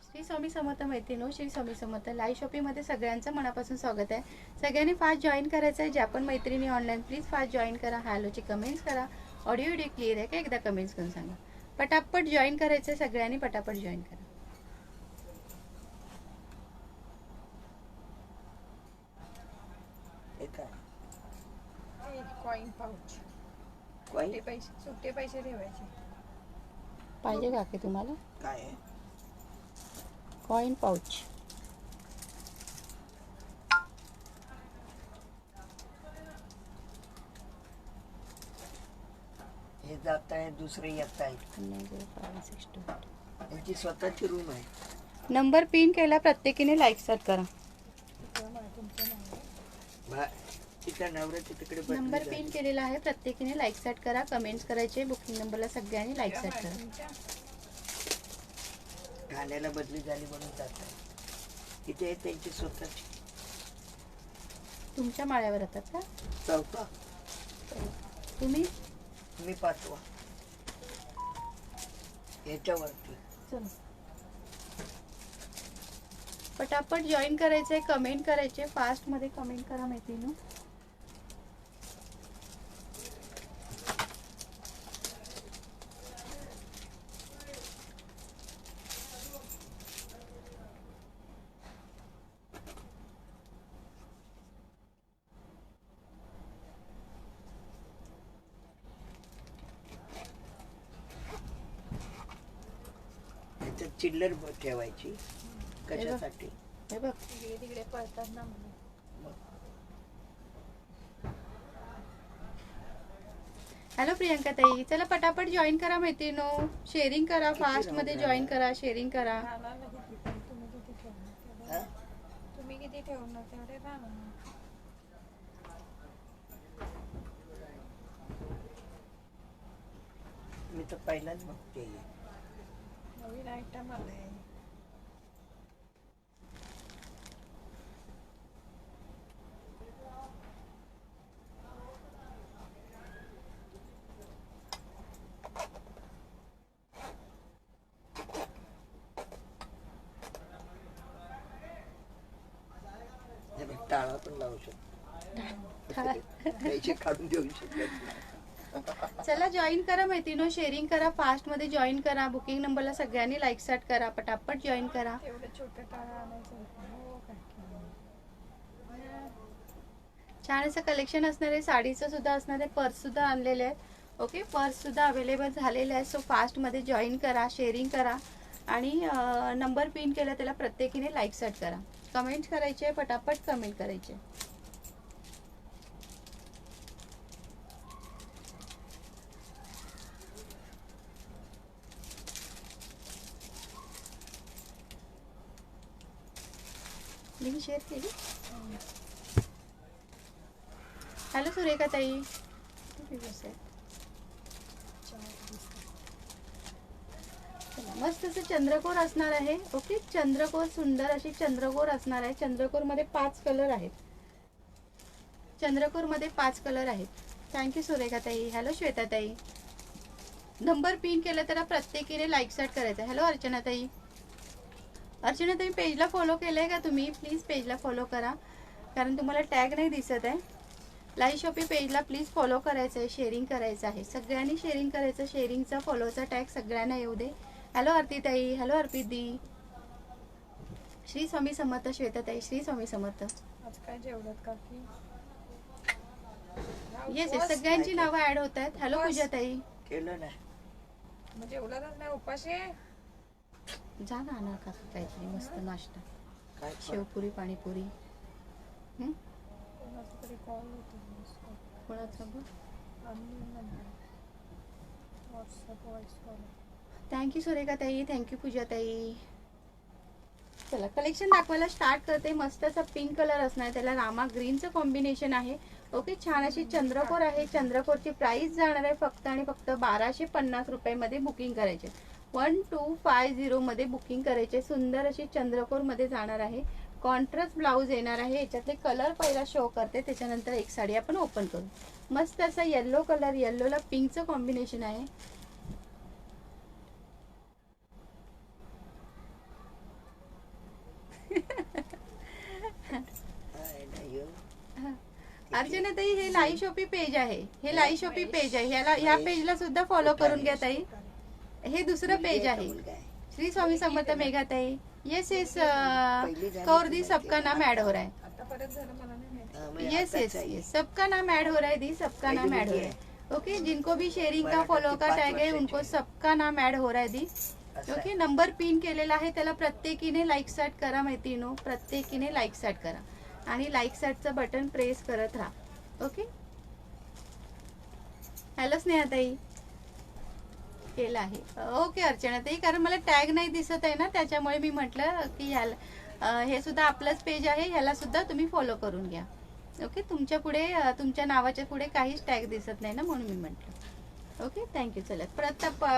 श्री स्वामी समर्थ मैत्रिणो, श्री स्वामी समर्थ. Live शॉपिंगमध्ये सगळ्यांचं मनापासून स्वागत आहे. सगळ्यांनी फास्ट जॉईन करायचं आहे. ज्या पण मैत्रिणी ऑनलाईन प्लीज फास्ट जॉईन करा. हॅलोची कमेंट्स करा. ऑडिओ व्हिडिओ क्लिअर आहे का एकदा कमेंट्स करून सांगा. पटापट जॉईन करायचं आहे सगळ्यांनी, पटापट जॉईन करा. कॉइन पाउच, सुट्टे पैसे ठेवायचे. पाहिजे का की तुम्हाला काय आहे? Coin pouch. हे जात आहे, दुसरे येत आहे. त्यांची स्वतःची रूम आहे. नंबर पिन केला प्रत्येकीने लाईक सर्च करा. तिच्या नवऱ्याची तिकडे नंबर पिन केलेला आहे, प्रत्येकीने लाईक सेट करा. कमेंट्स करायचे. बुकिंग नंबरला सगळ्यांनी लाईक सेट करा. ठाण्याला बदली झाली म्हणून जात आहे. इथे त्यांची स्वतःची. तुमच्या माळ्यावर येतात का? चौथा. तुम्ही? मी पाचवा. याच्यावरती. चलो पटापट जॉईन करायचंय, कमेंट करायचे. फास्ट मध्ये कमेंट करा मैत्रिणी. त्याच्यात चिल्लर ठेवायची. कशासाठी? हे बघ तिकडे पळतात ना म्हणून. हॅलो प्रियंका ताई, चला पटापट जॉईन करा मैत्रिणो. शेअरिंग करा, फास्ट मध्ये जॉईन करा, शेअरिंग करा. तुम्ही किती ठेवणार तेवढे राहणार. मी तर पहिलाच बघते. नवीन आयटम आलाय. टाळा पण लावू शकतो. पैसे काढून देऊ शकतो. चला जॉईन करा मैत्रिणो, शेअरिंग करा, फास्ट मध्ये जॉईन करा. बुकिंग नंबरला सगळ्यांनी लाईक सेट करा. पटापट जॉईन करा. तेवढे छोटे टाळा आणायचं. हो काय छान असं कलेक्शन असणार आहे. साडीचं सुद्धा असणार आहे. पर्स सुद्धा आणलेले आहेत. ओके, पर्स सुद्धा अवेलेबल झालेले आहे. सो फास्ट मध्ये जॉईन करा, शेअरिंग करा आणि नंबर पिन केला त्याला प्रत्येकीने लाईक सेट करा. कमेंट करायचे, पटापट कमेंट करायचे. लिंक शेअर केली. हॅलो सुरेखा ताई. मस्त असं चंद्रकोर असणार आहे. ओके, चंद्रकोर सुंदर अशी चंद्रकोर असणार आहे. चंद्रकोर मध्ये 5 कलर आहेत. चंद्रकोर मध्ये 5 कलर आहेत. थँक्यू सुरेखा ताई. हॅलो श्वेता ताई. नंबर पिन केला तर प्रत्येकीने लाईक सेट करायचं. हॅलो अर्चना ताई. अर्चना ताई पेजला फॉलो केलंय का तुम्ही? प्लीज पेजला फॉलो करा, कारण तुम्हाला टॅग नाही दिसत आहे. लाईव्ह शॉपिंग पेजला प्लीज फॉलो करायचं आहे, शेअरिंग करायचं आहे. सगळ्यांनी शेअरिंग करायचं. शेअरिंगचा फॉलोचा टॅग सगळ्यांना येऊ दे. हॅलो आरती ताई. हॅलो अर्पित दी. श्री स्वामी समर्थ श्वेता ताई. श्री स्वामी समर्थ. आज काय जेवढत काकी? येस येस, सगळ्यांची नावं ऍड होत आहेत. हॅलो पूजा ताई. केलं नाही म्हणजे एवढा नाही उपाशी आहे. जा ना आणा का काहीतरी मस्त नाश्ता. काय शेवपुरी, पाणीपुरी. कोणाचा तरी कॉल होतो. कोणाचा बघ. WhatsApp voice call. Thank you Surekha ताई. थँक्यू पूजा ताई. चला कलेक्शन दाखवायला स्टार्ट करते. मस्त असा पिंक कलर असणार, त्याला रामा ग्रीनचं कॉम्बिनेशन आहे. ओके, छान अशी चंद्रकोर आहे. चंद्रकोरची प्राइस जाणार आहे फक्त आणि फक्त 1250 रुपयामध्ये बुकिंग करायचे. 1250 मध्ये बुकिंग करायचे. सुंदर अशी चंद्रकोर मध्ये जाणार आहे. कॉन्ट्रास्ट ब्लाउज येणार आहे. याच्यातले कलर पहिला शो करते, त्याच्यानंतर एक साडी आपण ओपन करू. मस्त असा येलो कलर, येल्लोला पिंकचं कॉम्बिनेशन आहे. अर्चना ताई हे लाई शॉपी पेज आहे, हे लाई शॉपी पेज आहे. ह्या पेजला सुद्धा फॉलो करून घ्या ताई. हे दुसरं पेज आहे. श्री स्वामी समर्थ मेघा ताई. येस येस कौर दी सबका नाम ऐड हो रहा है. आता परत झालं मला नाही माहिती. यस यस यस सबका नाम ऐड हो रहा है दी, सबका नाम ऐड हो रहा है. ओके, जिनको भी शेयरिंग का फॉलो का टॅग आहे उनको सबका नाम ऐड हो रहा है दी. ओके, नंबर पिन केलेला आहे, त्याला प्रत्येकीने लाईक सॅट करा मैत्रिणीनो, प्रत्येकीने लाईक सॅट करा आणि लाईक सॅटचं बटन प्रेस करत राहा. ओके, हॅलो स्नेहाताई केलं आहे. ओके अर्चना ताई, कारण मला टॅग नाही दिसत आहे ना, त्याच्यामुळे मी म्हटलं की ह्याला हे सुद्धा आपलंच पेज आहे, ह्याला सुद्धा तुम्ही फॉलो करून घ्या. ओके, तुमच्या पुढे तुमच्या नावाच्या पुढे काहीच टॅग दिसत नाही ना, म्हणून मी म्हटलं. Okay, thank you. चला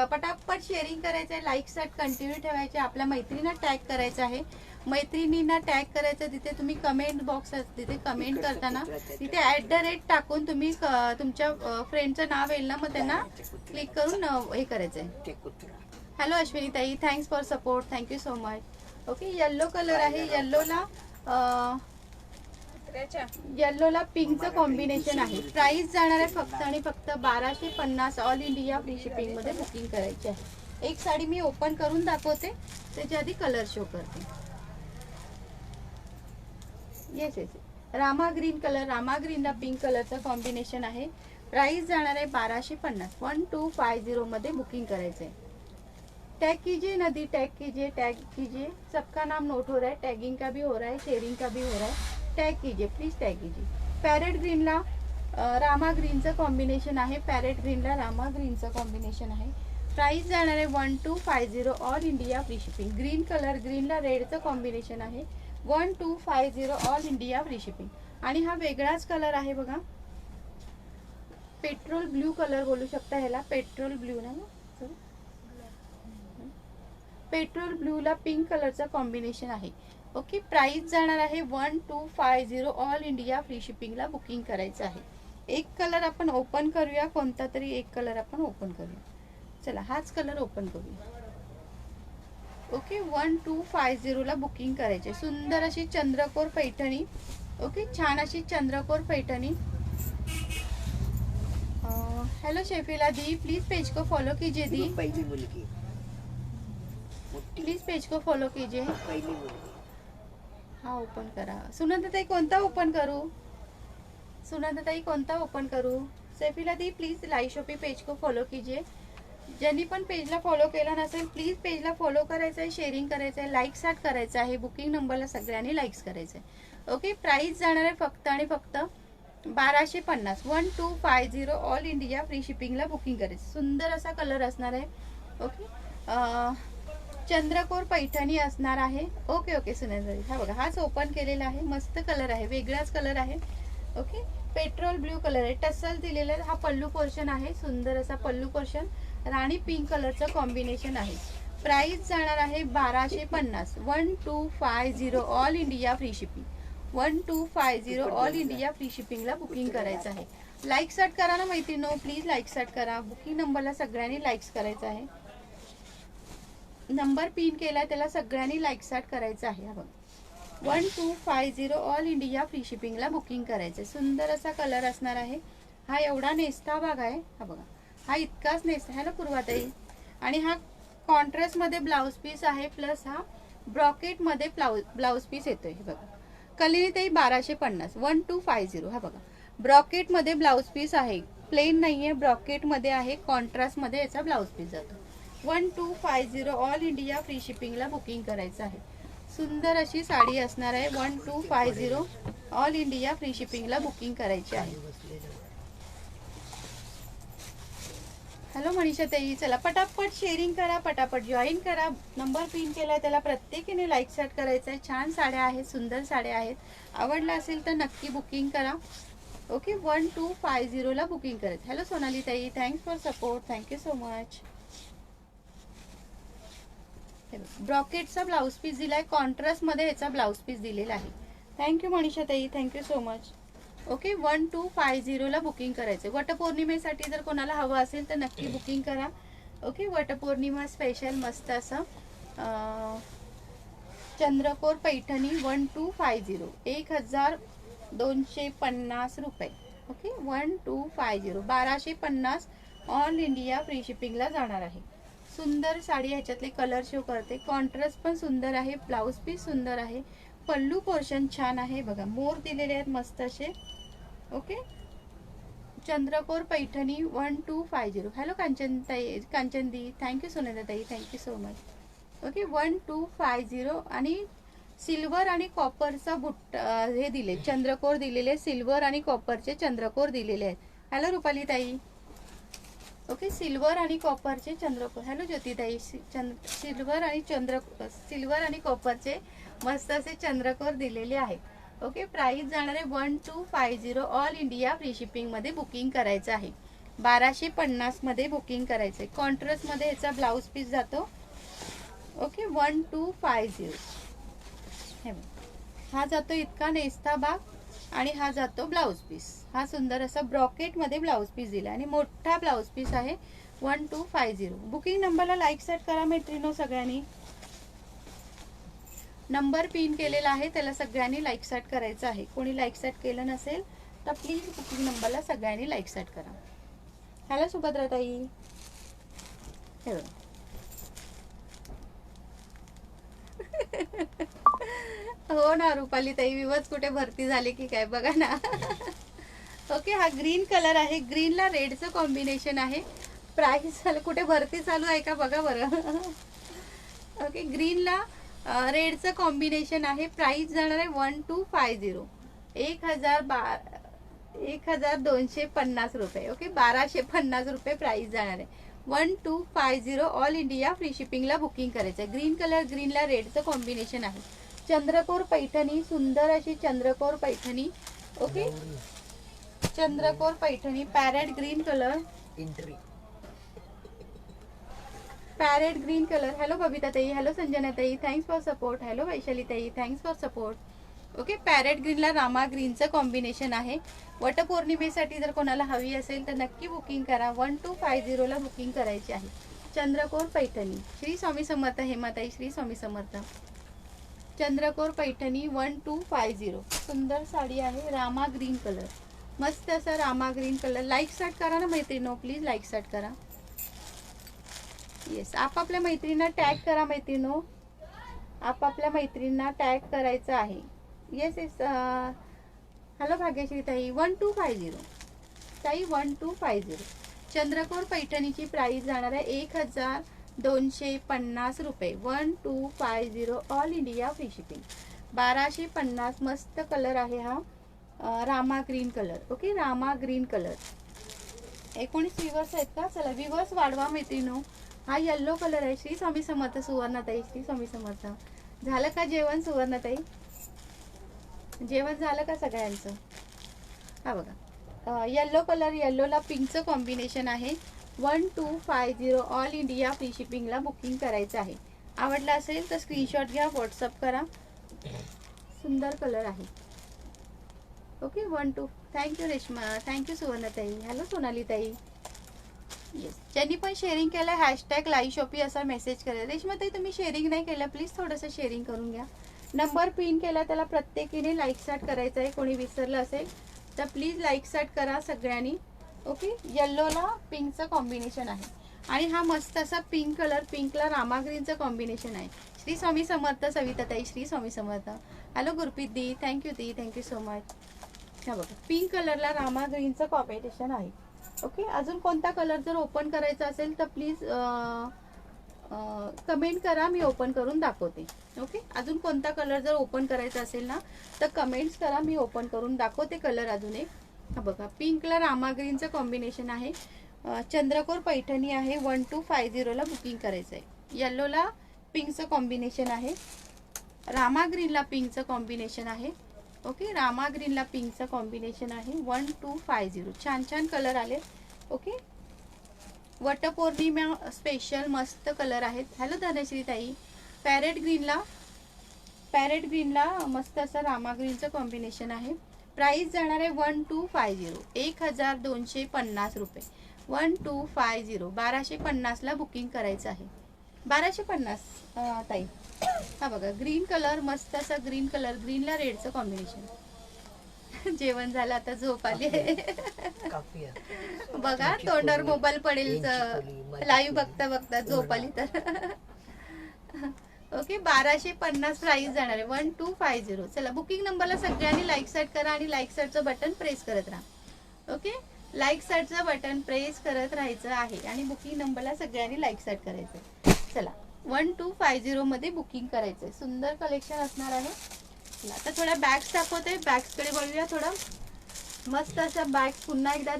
पटापट शेअरिंग करायचं आहे, लाईक सॅट कंटिन्यू ठेवायचे. आपल्या मैत्रिणींना टॅग करायचं आहे, मैत्रिणींना टॅग करायचं. तिथे तुम्ही कमेंट बॉक्स असते, तिथे कमेंट करताना तिथे @ टाकून तुम्ही तुमच्या फ्रेंडचं नाव येईल ना, मग त्यांना क्लिक करून हे करायचं आहे. हॅलो अश्विनी ताई, thanks for support, thank you so much. Okay, yellow colour आहे, येल्लोला पिंकचं कॉम्बिनेशन आहे. प्राइस जाणार आहे फक्त आणि फक्त 1250. ऑल इंडिया फ्री शिपिंग मध्ये बुकिंग करायची आहे. एक साडी मी ओपन करून दाखवते, त्याच्या आधी कलर शो करते. Yes yes, Rama green colour, Rama ग्रीनला पिंक कलरचं कॉम्बिनेशन आहे. प्राइस जाणार आहे 1250. 1250 मध्ये बुकिंग करायचं आहे. टैग कीजिए नदी, टैग कीजिए. सबका नाम नोट हो रहा है, टैगिंग का भी हो रहा है, शेयरिंग का भी हो रहा है. टैग कीजिए प्लीज, टैग कीजिए. पॅरेट ग्रीनला रामा ग्रीनचं कॉम्बिनेशन आहे, पॅरेट ग्रीनला रामा ग्रीनचं कॉम्बिनेशन आहे. प्राइस जाणार आहे 1250. All India free shipping. Green colour, ग्रीनला रेडचं कॉम्बिनेशन आहे. 1250 ऑल इंडिया फ्री शिपिंग. आणि हा वेगळाच कलर आहे बघा, पेट्रोल ब्ल्यू कलर बोलू शकता ह्याला. पेट्रोल ब्ल्यू ना, पेट्रोल ब्ल्यूला पिंक कलरचं कॉम्बिनेशन आहे. ओके, प्राइस जाणार आहे 1250. ऑल इंडिया फ्री शिपिंगला बुकिंग करायचं आहे. एक कलर आपण ओपन करूया, कोणता तरी एक कलर आपण ओपन करूया. चला हाच कलर ओपन करूया. ओके, 1250 ला बुकिंग करायचे. सुंदर अशी चंद्रकोर पैठणी. ओके, छान अशी चंद्रकोर पैठणी. हेलो शेफीला दी, प्लीज पेज को फॉलो कीजिए दी, पहिली मुलगी, प्लीज पेज को फॉलो कीजिए. पहिली मुलगी. हा ओपन करा. सुनंदाताई कोणता ओपन करू, सुनंदाताई कोणता ओपन करू. सैफीला दी प्लीज लाईव्ह शॉपी पेज को फॉलो कीजिए. ज्यांनी पण पेजला फॉलो केला नसेल प्लीज पेजला फॉलो करायचं आहे, शेअरिंग करायचं आहे, लाईक सॅट करायचं आहे. बुकिंग नंबरला सगळ्यांनी लाईक्स करायचं आहे. ओके, प्राइस जाणार आहे फक्त आणि फक्त 1250. 1250 ऑल इंडिया फ्री शिपिंगला बुकिंग करायचं. सुंदर असा कलर असणार आहे. ओके, चंद्रकोर पैठणी असणार आहे. ओके ओके सुनेंद्रजी, हा बघा हाच ओपन केलेला आहे. मस्त कलर आहे, वेगळाच कलर आहे. ओके, पेट्रोल ब्ल्यू कलर आहे, टसल दिलेला आहे. हा पल्लू पोर्शन आहे, सुंदर असा पल्लू पोर्शन. राणी पिंक कलरचं कॉम्बिनेशन आहे. प्राइस जाणार आहे 1250. 1250 all India free shipping. 1250 all India free शिपिंगला बुकिंग करायचं आहे. लाईक सॅट करा ना मैत्रिणींनो, प्लीज लाईक सॅट करा. बुकिंग नंबरला सगळ्यांनी लाईक्स करायचं आहे. नंबर पिन केलाय त्याला सगळ्यांनी लाईक सॅट करायचं आहे. हा बघा 1250 ऑल इंडिया फ्री शिपिंगला बुकिंग करायचं. सुंदर असा कलर असणार आहे. हा एवढा नेसता भाग आहे. हा बघा हा इतकाच नेसता आहे ना पूर्वाताई. आणि हा कॉन्ट्रास्ट मध्ये ब्लाउज पीस आहे, प्लस हा ब्रॉकेट मध्ये ब्लाउज पीस येतोय. हे बघा कलिनीताई 1250. 1250 हा बघा ब्रॉकेट मध्ये ब्लाउज पीस आहे, प्लेन नाहीये, ब्रॉकेट मध्ये आहे. कॉन्ट्रास्ट मध्ये याचा ब्लाउज पीस जातो. 1250 ऑल इंडिया फ्री शिपिंगला बुकिंग करायचं आहे. सुंदर अशी साडी असणार आहे. 1250 ऑल इंडिया फ्री शिपिंगला बुकिंग करायची आहे. हॅलो मनीषा ताई, चला पटापट शेअरिंग करा, पटापट जॉईन करा. नंबर पिन केलाय त्याला प्रत्येकीने लाईक सॅट करायचं आहे. छान साड्या आहेत, सुंदर साड्या आहेत. आवडला असेल तर नक्की बुकिंग करा. ओके, 1250 ला बुकिंग करायचं. हॅलो सोनाली ताई, thanks for support, thank you so much. ब्रॉकेटचा ब्लाउज पीस दिलाय, कॉन्ट्रास्ट मध्ये याचा ब्लाउज पीस दिलेला आहे. थँक्यू मनीषा ताई, थँक्यू सो मच. ओके, 1250 ला बुकिंग करायचं. वटपौर्णिमेसाठी जर कोणाला हवं असेल तर नक्की बुकिंग करा. ओके, वटपौर्णिमा स्पेशल मस्त असं चंद्रकोर पैठणी 1250, 1250 रुपये. ओके 1250, 1250 ऑल इंडिया फ्री शिपिंगला जाणार आहे. सुंदर साडी, ह्याच्यातले कलर शो करते. कॉन्ट्रास्ट पण सुंदर आहे, ब्लाऊज पीस सुंदर आहे, पल्लू पोर्शन छान आहे. बघा मोर दिलेले आहेत मस्त असे. ओके चंद्रकोर पैठणी 1250. हॅलो कांचन ताई, कांचन दी, थँक्यू सोनेला ताई, थँक्यू सो मच. ओके 1250 आणि सिल्वर आणि कॉपरचा बुट्ट हे दिले, चंद्रकोर दिलेले, सिल्वर आणि कॉपरचे चंद्रकोर दिलेले आहेत. हॅलो रुपाली ताई. ओके सिल्वर आणि कॉपरचे चंद्रकोर. हॅलो ज्योती ताई. सिल्वर आणि कॉपरचे मस्त असे चंद्रकोर दिलेले आहेत. ओके प्राइस जाणार आहे 1250. ऑल इंडिया फ्री शिपिंग मध्ये बुकिंग करायचं आहे. 1250 मध्ये बुकिंग करायचं आहे. कॉन्ट्रास्ट मध्ये याचा ब्लाऊज पीस जातो. ओके 1250. हे हा जातो इतका नेस्ता भाग आणि हा जातो ब्लाऊज पीस. हा सुंदर असा ब्रॉकेट मध्ये ब्लाऊज पीस दिला आणि मोठा ब्लाऊज पीस आहे 1250. बुकिंग नंबरला लाईक सेट करा मैत्रिणींनो सगळ्यांनी. नंबर पिन केलेला आहे त्याला सगळ्यांनी लाईक सेट करायचं आहे. कोणी लाईक सेट केलं नसेल तर प्लीज बुकिंग नंबरला सगळ्यांनी लाईक सेट करा. हॅलो सुभद्रा ताई. हे हो ना रुपाली ताई, विवच कुठे भरती झाली की काय बघा ना. ओके हा ग्रीन कलर आहे, ग्रीनला रेडचं कॉम्बिनेशन आहे. प्राइस कुठे भरती चालू आहे का बघा बरं. ओके ग्रीनला रेडचं कॉम्बिनेशन आहे. प्राइस जाणार आहे 1250, 1250 रुपये. ओके 1250 रुपये प्राइस जाणार आहे. 1250 ऑल इंडिया फ्री शिपिंगला बुकिंग करायचं आहे. ग्रीन कलर, ग्रीनला रेडचं कॉम्बिनेशन आहे. चंद्रकोर पैठणी, सुंदर अशी Chandrakor Paithani. Okay Chandrakor Paithani, parrot green colour, parrot green colour. Hello Babita ताई, हॅलो संजना ताई, thanks for support. Hello Vaishali ताई, thanks for support. Okay parrot ग्रीनला रामा ग्रीनचं कॉम्बिनेशन आहे. वटपौर्णिमेसाठी जर कोणाला हवी असेल तर नक्की बुकिंग करा. 1250 ला बुकिंग करायची आहे. चंद्रकोर पैठणी. श्री स्वामी समर्थ हेमाताई, श्री स्वामी समर्थ. चंद्रकोर पैठणी 1250. सुंदर साडी आहे, रामा ग्रीन कलर, मस्त असा Rama green colour. Like set करा ना मैत्रिणींनो, प्लीज लाईक सेट करा. येस आपापल्या मैत्रिणींना टॅग करा मैत्रिणींनो, आपापल्या मैत्रिणींना टॅग करायचं आहे. येस येस हॅलो भाग्यश्री ताई. 1250 ताई 1250. चंद्रकोर पैठणीची प्राइस जाणार आहे 1250 रुपये. 1250 ऑल इंडिया फ्री शिपिंग. 1250. मस्त कलर आहे हा Rama green colour. Okay Rama green colour. 19 weavers आहेत का? चला विवर्स वाढवा मैत्रिणींनो. हा येल्लो कलर आहे. श्री स्वामी समर्थ सुवर्णाताई, श्री स्वामी समर्थ. झालं का जेवण सुवर्णाताई? जेवण झालं का सगळ्यांचं? हा बघा येल्लो कलर, येल्लोला पिंकचं कॉम्बिनेशन आहे. 1250 ऑल इंडिया फ्री शिपिंगला बुकिंग करायचं आहे. आवडला असेल तर स्क्रीनशॉट घ्या, व्हॉट्सअप करा. सुंदर कलर आहे. ओके 12. थँक्यू रेश्मा, थँक्यू सुवर्णाताई. हॅलो सोनाली ताई. येस ज्यांनी पण शेअरिंग केलं हॅशटॅग लाईव्ह शॉपी असा मेसेज करा. रेश्मा ताई तुम्ही शेअरिंग नाही केलं, प्लीज थोडंसं शेअरिंग करून घ्या. नंबर पिन केला त्याला प्रत्येकीने लाईक सेट करायचं आहे. कोणी विसरलं असेल तर प्लीज लाईक सेट करा सगळ्यांनी. ओके येल्लोला पिंकचं कॉम्बिनेशन आहे आणि हा मस्त असा पिंक कलर, पिंकला रामा ग्रीनचं कॉम्बिनेशन आहे. श्री स्वामी समर्थ सविता ताई, श्री स्वामी समर्थ. हॅलो गुरप्रीत दी, थँक्यू दी, थँक्यू सो मच. हा बघा पिंक कलरला रामा ग्रीनचं कॉम्बिनेशन आहे. ओके अजून कोणता कलर जर ओपन करायचा असेल तर प्लीज कमेंट करा, मी ओपन करून दाखवते. ओके अजून कोणता कलर जर ओपन करायचा असेल ना तर कमेंट्स करा, मी ओपन करून दाखवते कलर अजून एक. हा बघा पिंकला रामा ग्रीनचं कॉम्बिनेशन आहे. चंद्रकोर पैठणी आहे. 1250 ला बुकिंग करायचं आहे. येल्लोला पिंकचं कॉम्बिनेशन आहे. रामा ग्रीनला पिंकचं कॉम्बिनेशन आहे. ओके रामा ग्रीनला पिंकचं कॉम्बिनेशन आहे. 1250 छान छान कलर आले. ओके वटपौर्णिमा स्पेशल मस्त कलर आहेत. हॅलो धनश्री ताई. पॅरेट ग्रीनला मस्त असं रामा ग्रीनचं कॉम्बिनेशन आहे. प्राइस जाणार आहे 1250, 1250 रुपये. 1250 1250 ला बुकिंग करायचं आहे. 1250 ताई. हा बघा ग्रीन कलर, मस्त असा ग्रीन कलर, ग्रीनला रेडचं कॉम्बिनेशन. जेवण झालं, आता झोप आली आहे. काफी आहे. बघा तुमची तोंडावर खोली, मोबाईल पडेल, यांची खोली, माझी लाईव्ह खोली. बघता बघता झोप आली तर. ओके 1250 प्राइस जाणार आहे. 1250. चला बुकिंग नंबरला सगळ्यांनी लाईक सेट करा आणि लाईक सेटचं बटन प्रेस करत राहा. ओके लाईक सेटचं बटन प्रेस करत राहायचं आहे आणि बुकिंग नंबरला सगळ्यांनी लाईक सेट करायचं. चला 1250 मध्ये बुकिंग करायचंय. सुंदर कलेक्शन असणार आहे. चला आता थोड्या बॅग्स दाखवते, बॅग्सकडे बघूया थोडं. मस्त अशा बॅग पुन्हा एकदा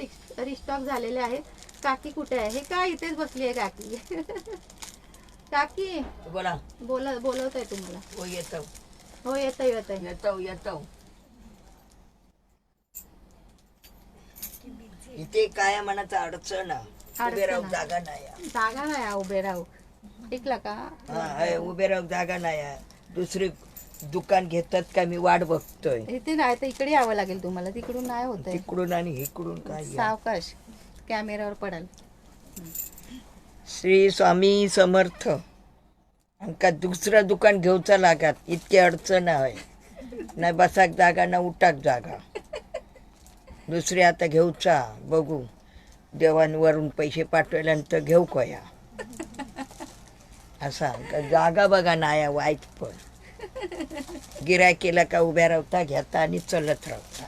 रिस्टॉक झालेल्या आहेत. काकी कुठे आहे? हे काय इथेच बसली आहे काकी. काकी बोला. बोलवतोय तुम्हाला. हो येतो हो येतंय येतंय. येतो येतो. इथे काय मनाचं अडचण उभे राहू अडचण. जागा नाही आहे. जागा नाही आहे उभे राहू. ऐकलं का? हा आहे, उभे राहू जागा नाही आहे. दुसरी दुकान घेतात का मी वाट बघतोय. इथे नाही तर इकडे यावं लागेल तुम्हाला. तिकडून नाही होत आहे. तिकडून आणि इकडून काय या. सावकाश कॅमेऱ्यावर पडाल. श्री स्वामी समर्थ. आमका दुसरं दुकान घेऊचा लागत, इतकी अडचण आहे. नाही बसाक जागा ना उठाक जागा. दुसरी आता घेऊचा बघू. देवांवरून पैसे पाठवल्यानंतर घेऊ कया. असा जागा बघा नाही आहे, वाईट पण. गिराय केला का उभ्या राहता, घेता आणि चलत राहता.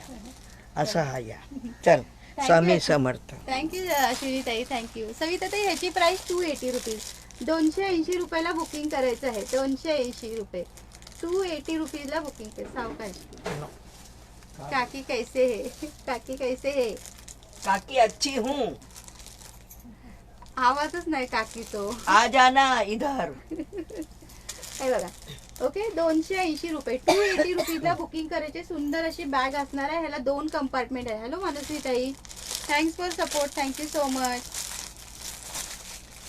असा हा या. चल स्वामी समर्थ. Thank you अश्विनीताई, thank you. सविताताई ह्याची प्राइस 280 रुपीज. 280 रुपयाला बुकिंग करायचं आहे. 280 रुपये. 280 रुपीजला बुकिंग कर. सावकाश. काकी कैसे है? काकी कैसे है? काकी अच्छी हूँ. आवाजच नाही काकी तो. आ जाना इधर. हे बघा. ओके 280 रुपये. 280 रुपीजला बुकिंग करायचे. सुंदर अशी बॅग असणार आहे. ह्याला 2 कंपार्टमेंट आहे. हॅलो मनस्वी ताई, thanks for support. Thank you so much.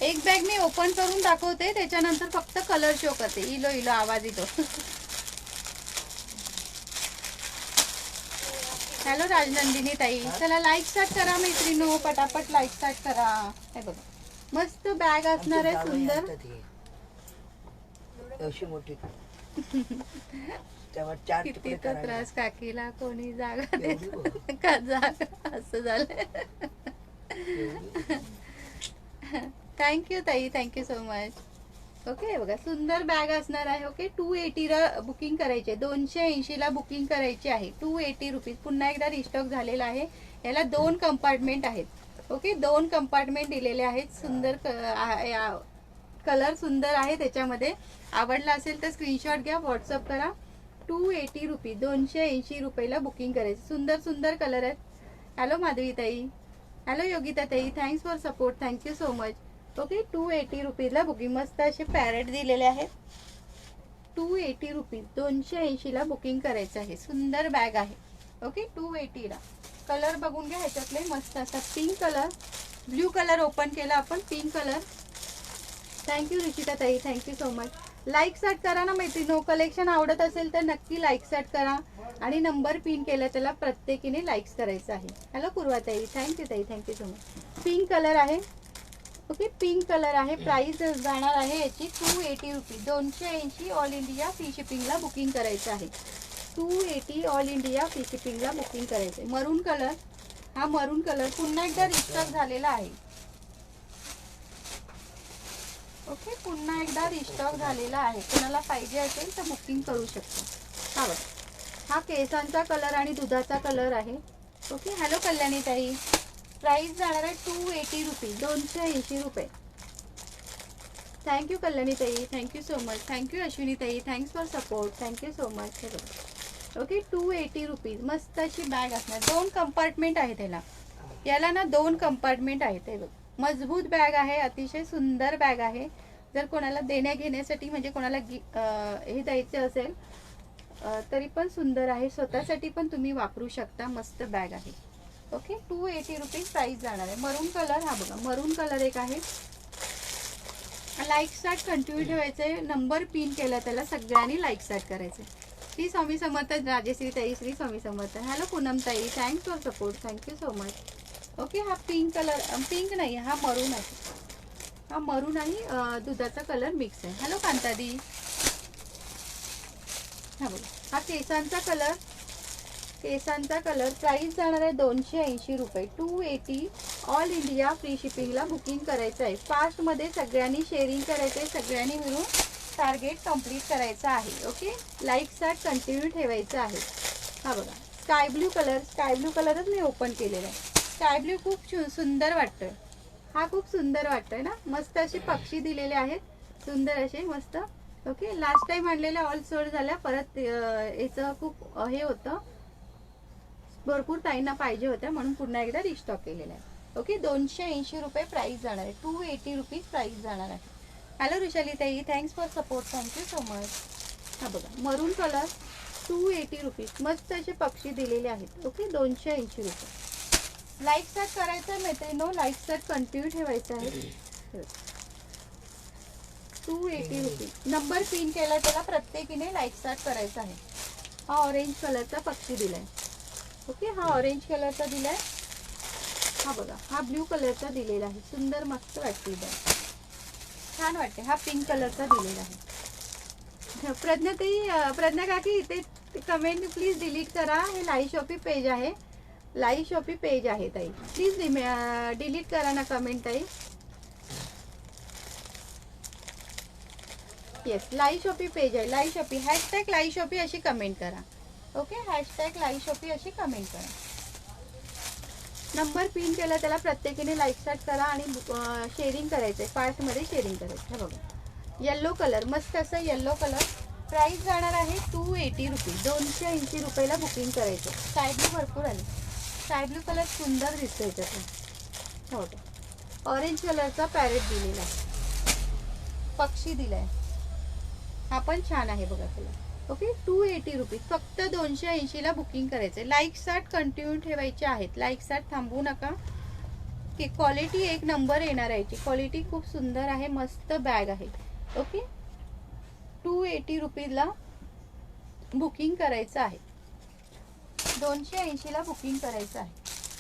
एक बॅग मी ओपन करून दाखवते, त्याच्यानंतर फक्त कलर शो करते. इलो इलो आवाज येतो. हॅलो राजनंदिनी ताई. चला लाईक स्टार्ट करा मैत्रिणीनो, पटापट लाईक स्टार्ट करा. हे बघा मस्त बॅग असणार आहे. सुंदर अशी मोठी. त्यावर 4 किती तुकडे तर करायला. त्रास काकीला, कोणी जागा एवढी देत बघ. का? जागा असं झालंय. थँक्यू ताई, थँक्यू सो मच. ओके बघा सुंदर बॅग असणार आहे. ओके 280ला बुकिंग करायचे. 280ला बुकिंग करायची आहे. 280 रुपीज. पुन्हा एकदा रिस्टॉक झालेला आहे. याला 2 कंपार्टमेंट आहेत. ओके 2 कंपार्टमेंट दिलेले आहेत. सुंदर कलर सुंदर आहे त्याच्यामध्ये. आवडला असेल तर स्क्रीनशॉट घ्या, व्हॉट्सअप करा. 280 रुपीज. 280 रुपयाला बुकिंग करायचं. सुंदर सुंदर कलर आहेत. हॅलो माधवी ताई, हॅलो योगिता ताई, thanks for support. Thank you so much. Okay 280 रुपीजला बुकिंग. मस्त असे पॅरेट दिलेले आहेत. 280 रुपीज. 280ला बुकिंग करायचं आहे. सुंदर बॅग आहे. ओके 280ला. कलर बघून घ्या ह्याच्यातले. मस्त असा pink colour, blue colour open केला आपण, पिंक कलर. थँक्यू रिशिता ताई, thank you so much. Like set करा ना मैत्रिणीनो. कलेक्शन आवडत असेल तर नक्की लाईक सेट करा आणि नंबर पिन केला त्याला प्रत्येकीने लाईक्स करायचं आहे. हॅलो पूर्वा ताई, थँक्यू ताई, thank you so much. Pink colour आहे. ओके पिंक कलर आहे. प्राइस जाणार आहे याची 280 रुपीज. 280 ऑल इंडिया फ्री शिपिंगला बुकिंग करायचं आहे. 280 ऑल इंडिया फ्री शिपिंगला बुकिंग करायचं आहे. मरून कलर, हा मरून कलर पुन्हा एकदा रिस्टॉक झालेला आहे. ओके पुन्हा एकदा रिस्टॉक झालेला आहे. कोणाला पाहिजे असेल तर बुकिंग करू शकतो. हा बघा हा केसांचा कलर आणि दुधाचा कलर आहे. ओके हॅलो कल्याणी ताई, प्राइस जाणार आहे 280 रुपीज. 280 रुपये. थँक्यू कल्याणी ताई, thank you so much. Thank you Ashwini ताई, thanks for support. Thank you so much. Okay 280 rupees. मस्त अशी बॅग असणार. 2 कंपार्टमेंट आहेत त्याला. याला ना 2 कंपार्टमेंट आहेत. हे बघ मजबूत बॅग आहे. अतिशय सुंदर बॅग आहे. जर कोणाला देण्या घेण्यासाठी म्हणजे कोणाला हे द्यायचे असेल तरी पण सुंदर आहे. स्वतःसाठी पण तुम्ही वापरू शकता. मस्त बॅग आहे. ओके 280 रुपीज प्राइस जाणार आहे. मरून कलर, हा बघा मरून कलर एक आहे. लाईक स्टार्ट कंटिन्यू ठेवायचे. नंबर पिन केला त्याला सगळ्यांनी लाईक स्टार्ट करायचे. श्री स्वामी समर्थ राजेश्री ताई, श्री स्वामी समर्थ. हॅलो पूनम ताई, thanks for support. Thank you so much. Okay हा पिंक कलर, पिंक नाही हा मरून आहे. हा मरून आणि दुधाचा कलर मिक्स आहे. हॅलो कांतादी. हा बघा, हा केसांचा कलर. केसांचा कलर. प्राइस जाणार आहे 280 रुपये. 280. ऑल इंडिया फ्री शिपिंगला बुकिंग करायचं आहे. फास्टमध्ये सगळ्यांनी शेअरिंग करायचं आहे. सगळ्यांनी मिळून टार्गेट कंप्लीट करायचं आहे. ओके, लाईक स्टार्ट कंटिन्यू ठेवायचं आहे. हा बघा, sky blue colour. Sky blue कलरच मी ओपन केलेला आहे. स्काय ब्ल्यू खूप सुंदर वाटतोय. हा खूप सुंदर वाटतोय ना. मस्त असे पक्षी दिलेले आहेत, सुंदर असे मस्त. ओके, लास्ट टाइम आणलेल्या ऑल सोल्ड झाल्या. परत याचं खूप हे होतं, भरपूर ताईंना पाहिजे होत्या म्हणून पुन्हा एकदा रिस्टॉक केलेला आहे. ओके, 280 रुपये प्राइस जाणार आहे. 280 रुपीज प्राइस जाणार आहे. हॅलो रुशाली ताई, thanks for support. Thank you so much. हा बघा, मरून कलर. 280 रुपीज. मस्त असे पक्षी दिलेले आहेत. ओके, 280 रुपये. लाईक स्टार्ट करायचं आहे मैत्रिणींनो, लाईक स्टार्ट कंटिन्यू ठेवायचं आहे. 280 रुपीज. नंबर पिन केला त्याला प्रत्येकीने लाईक स्टार्ट करायचं आहे. हा ऑरेंज कलरचा पक्षी दिलाय. ओके, हा ऑरेंज कलरचा दिलाय. हा बघा, हा ब्ल्यू कलरचा दिलेला आहे. सुंदर मस्त वाटते, छान वाटते. हा पिंक कलरचा दिलेला आहे. प्रज्ञा काकी इथे कमेंट प्लीज डिलीट करा. हे लाईव्ह शॉपी पेज आहे. लाईव्ह शॉपी पेज आहे ताई, प्लीज डिलीट करा ना कमेंट ताई. येस, लाईव्ह शॉपी पेज आहे. Live shoppy hashtag live shoppy अशी कमेंट करा. ओके, हॅशटॅग लाईव्ह शॉपी अशी कमेंट करा. नंबर पिन केला त्याला प्रत्येकीने लाईक स्टार्ट करा आणि शेअरिंग करायचंय. फास्टमध्ये शेअरिंग करायचं. हे बघा, येल्लो कलर. मस्त असं येल्लो कलर. प्राइस जाणार आहे 280 रुपीज. 280 रुपयाला बुकिंग करायचं. स्काय ब्लू भरपूर आले. स्काय ब्लू कलर सुंदर दिसतोय त्याचा. हो, ऑरेंज कलरचा पॅरेट दिलेला आहे, पक्षी दिलाय. हा पण छान आहे बघा कलर. Okay, 280 rupees. फक्त 280ला बुकिंग करायचंय. लाईक स्टार्ट कंटिन्यू ठेवायचे आहेत. लाईक स्टार्ट थांबवू नका. की क्वालिटी एक नंबर येणार आहे. क्वालिटी खूप सुंदर आहे. मस्त बॅग आहे. ओके, 280 रुपीजला बुकिंग करायचं आहे. 280ला बुकिंग करायचं आहे.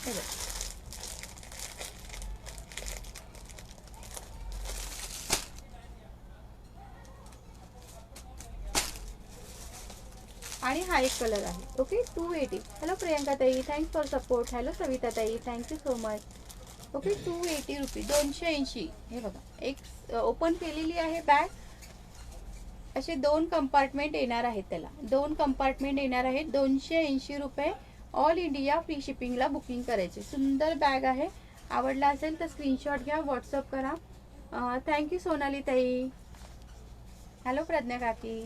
हे बघा, आणि हा एक कलर आहे. ओके, 280. हॅलो प्रियंका ताई, thanks for support. Hello Savita ताई, thank you so much. Okay, 280 rupees. 280. हे बघा, एक ओपन केलेली आहे बॅग. असे 2 कंपार्टमेंट येणार आहेत त्याला. 2 कंपार्टमेंट येणार आहेत. 280 रुपये. ऑल इंडिया फ्री शिपिंगला बुकिंग करायचे. सुंदर बॅग आहे. आवडला असेल तर स्क्रीनशॉट घ्या, व्हॉट्सअप करा. थँक्यू सोनाली ताई. हॅलो प्रज्ञा काकी.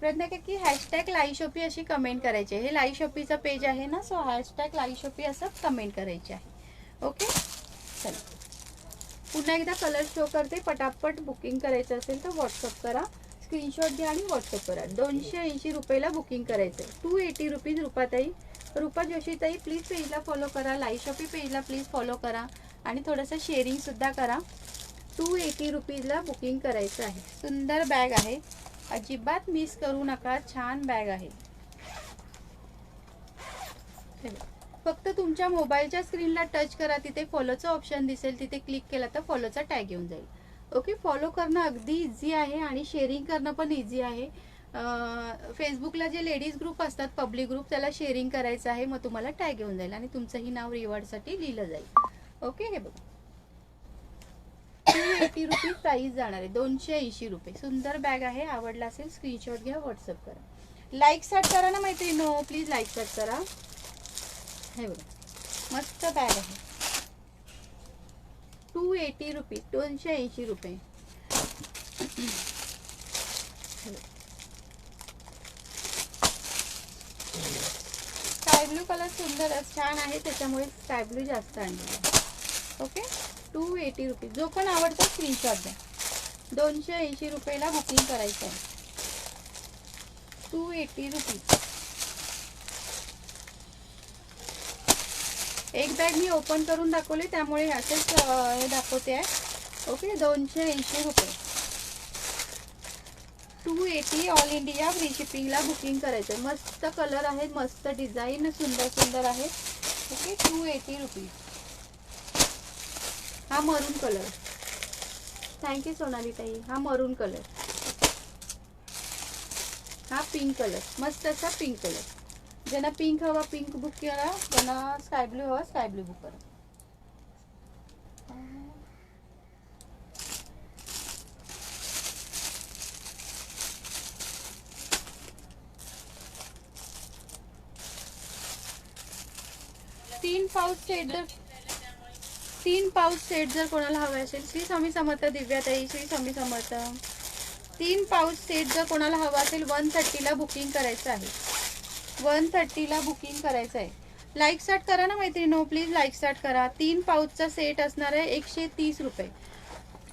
प्रज्ञा काकी हॅशटॅग लाईव्ह शॉपी अशी कमेंट करायची. हे लाईव्ह शॉपीचं पेज आहे ना, सो हॅशटॅग लाईव्ह शॉपी असं कमेंट करायचे आहे. ओके, चला पुन्हा एकदा कलर शो करते. पटापट बुकिंग करायचं असेल तर व्हॉट्सअप करा, स्क्रीनशॉट घ्या आणि व्हॉट्सअप करा. 280 रुपयाला बुकिंग करायचं आहे. 280 रुपीज. रुपाताई, रुपा जोशी ताई प्लीज पेजला फॉलो करा. लाईव्ह शॉपी पेजला प्लीज फॉलो करा आणि थोडंसं शेअरिंग सुद्धा करा. 280 रुपीजला बुकिंग करायचं आहे. सुंदर बॅग आहे, अजिबात मिस करू नका. छान बॅग आहे. फक्त तुमच्या मोबाईलच्या स्क्रीनला टच करा, तिथे फॉलोचं ऑप्शन दिसेल, तिथे क्लिक केला तर फॉलोचा टॅग येऊन जाईल. ओके, फॉलो करणं अगदी इझी आहे आणि शेअरिंग करणं पण इझी आहे. फेसबुकला जे लेडीज ग्रुप असतात, पब्लिक ग्रुप, त्याला शेअरिंग करायचं आहे. मग तुम्हाला टॅग येऊन जाईल आणि तुमचंही नाव रिवॉर्डसाठी लिहिलं जाईल. ओके, हे बघा, 280 रुपीज प्राइस जाणार आहे. 280 रुपये. सुंदर बॅग आहे. आवडला असेल स्क्रीनशॉट घ्या, व्हॉट्सअप करा. लाईक स्टार्ट करा ना मैत्रिणींनो, प्लीज लाईक स्टार्ट करा. हे बघा, मस्त बॅग आहे. 280 रुपीज. 280 रुपये. स्काय ब्लू कलर सुंदर छान आहे, त्याच्यामुळे स्काय ब्लू जास्त आणले. Okay, 280 rupees. जो पण आवडतो स्क्रीनशॉट द्या. 280 रुपयाला बुकिंग करायचं आहे. 280 रुपीज. एक बॅग मी ओपन करून दाखवली, त्यामुळे असेच हे दाखवते आहे. ओके, 280 रुपये. 280 ऑल इंडिया फ्री शिपिंगला बुकिंग करायचं. मस्त कलर आहेत, मस्त डिझाईन सुंदर सुंदर आहेत. Okay, 280 rupees. हा मरून कलर. थँक्यू सोनाली ताई. हा मरून कलर, हा पिंक कलर, मस्त असा पिंक कलर. ज्यांना पिंक हवा पिंक बुक करा, ज्यांना स्काय ब्लू हवा स्काय ब्लू बुक करा. तीन पाऊच सेट जर कोणाला हवे असेल, श्री स्वामी समर्थ दिव्याताई, श्री स्वामी समर्थ. 3 पाऊच सेट जर कोणाला हवा असेल 130ला बुकिंग करायचं आहे. 130ला बुकिंग करायचं आहे. लाईक स्टार्ट करा ना मैत्रिणींनो, प्लीज लाईक स्टार्ट करा. 3 पाऊचचा सेट असणार आहे 130 रुपये.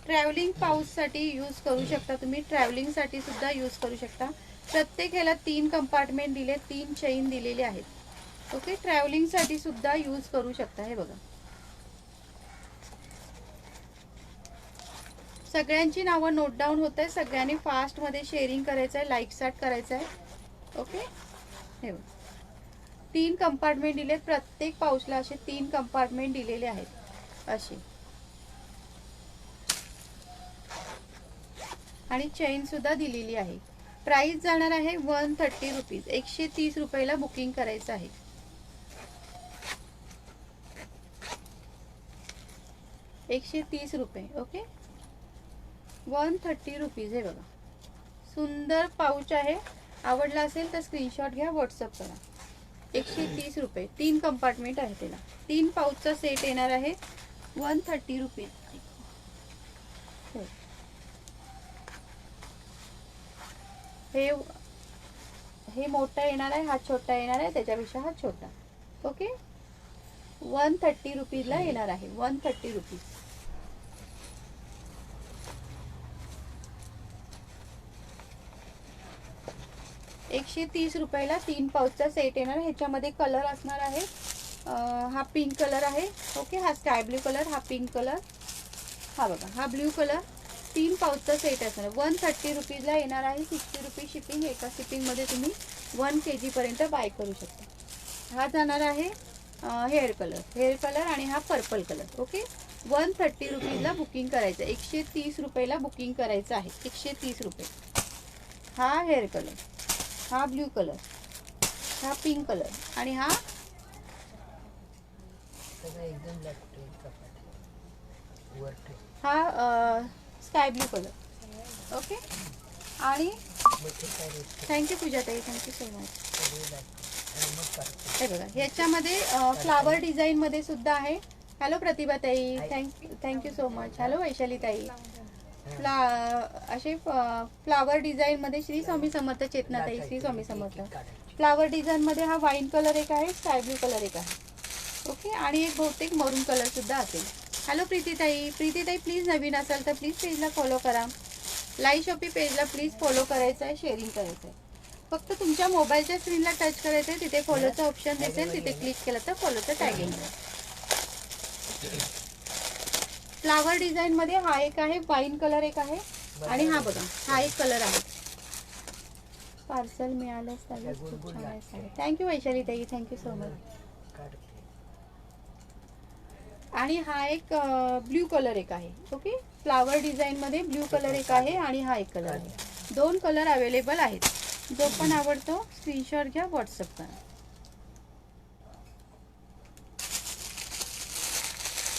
ट्रॅव्हलिंग पाऊचसाठी यूज करू शकता तुम्ही, ट्रॅव्हलिंगसाठी सुद्धा यूज करू शकता. प्रत्येक ह्याला 3 कंपार्टमेंट दिले, 3 चेन दिलेले आहेत. ओके, ट्रॅव्हलिंगसाठी सुद्धा यूज करू शकता. हे बघा, सगळ्यांची नावं नोट डाऊन होत आहे. सगळ्यांनी फास्टमध्ये शेअरिंग करायचं आहे, लाईक स्टार्ट करायचं आहे. ओके, हे बघा, 3 कंपार्टमेंट दिलेत. प्रत्येक पाऊचला असे 3 कंपार्टमेंट दिलेले आहेत असे. आणि चेन सुद्धा दिलेली आहे. प्राइस जाणार आहे 130 रुपीज. 130 रुपयाला बुकिंग करायचं आहे. 130 रुपये. Okay, 130 rupees. हे बघा, सुंदर पाऊच आहे. आवडला असेल तर स्क्रीनशॉट घ्या, व्हॉट्सअप करा. 130 रुपये. 3 कंपार्टमेंट आहे त्याला. 3 पाऊचचा सेट येणार आहे 130 रुपीज. हे मोठा येणार आहे, हा छोटा येणार आहे, त्याच्यापेक्षा हा छोटा. ओके, 130 रुपीजला येणार आहे. 130 रुपीज. ₹130 रुपयाला 3 पाऊचचा सेट येणार. ह्याच्यामध्ये कलर असणार आहे. हा पिंक कलर आहे. ओके, हा स्काय ब्ल्यू कलर, हा पिंक कलर, हा बघा, हा ब्ल्यू कलर. 3 पाऊचचा सेट असणार. 130 रुपीजला येणार आहे. 60 रुपीज शिपिंग. एका शिपिंगमध्ये तुम्ही 1 kg पर्यंत बाय करू शकता. हा जाणार आहे हेअर कलर आणि हा पर्पल कलर. ओके, 130 रुपीजला बुकिंग करायचं. 130 रुपयाला बुकिंग करायचं आहे. 130 रुपये. हा हेअर कलर, हा ब्ल्यू कलर, हा पिंक कलर आणि हा स्काय ब्ल्यू कलर. ओके, आणि थँक्यू पूजाताई, थँक्यू सो मच. हे बघा, ह्याच्यामध्ये फ्लावर डिझाईनमध्ये सुद्धा आहे. हॅलो प्रतिभाताई, थँक्यू सो मच. हॅलो वैशालीताई. असे फ्लावर डिझाईनमध्ये श्री स्वामी समर्थ. चेतनाताई, श्री स्वामी समर्थ. फ्लावर डिझाईनमध्ये हा वाईन कलर एक आहे, स्काय ब्ल्यू कलर एक आहे. ओके, आणि एक बहुतेक मरून कलर सुद्धा असेल. हॅलो प्रीतीताई. प्रीतीताई प्लीज नवीन असाल तर प्लीज पेजला फॉलो करा. लाईव्ह शॉपी पेजला प्लीज फॉलो करायचं आहे, शेअरिंग करायचं आहे. फक्त तुमच्या मोबाईलच्या स्क्रीनला टच करायचं आहे. तिथे फॉलोचं ऑप्शन दिसेल, तिथे क्लिक केलं तर फॉलोचं टॅगिंग. फ्लावर डिझाईन मध्ये हा एक आहे, वाईन कलर एक आहे, आणि हा बघा, हा एक कलर आहे. पार्सल मिळालं. थँक्यू वैशाली ताई, थँक्यू सो मच. आणि हा एक ब्ल्यू कलर एक आहे. ओके, फ्लावर डिझाईन मध्ये ब्ल्यू कलर एक आहे आणि हा एक कलर आहे. 2 कलर अवेलेबल आहेत. जो पण आवडतो स्क्रीनशॉट घ्या, व्हॉट्सअप करा.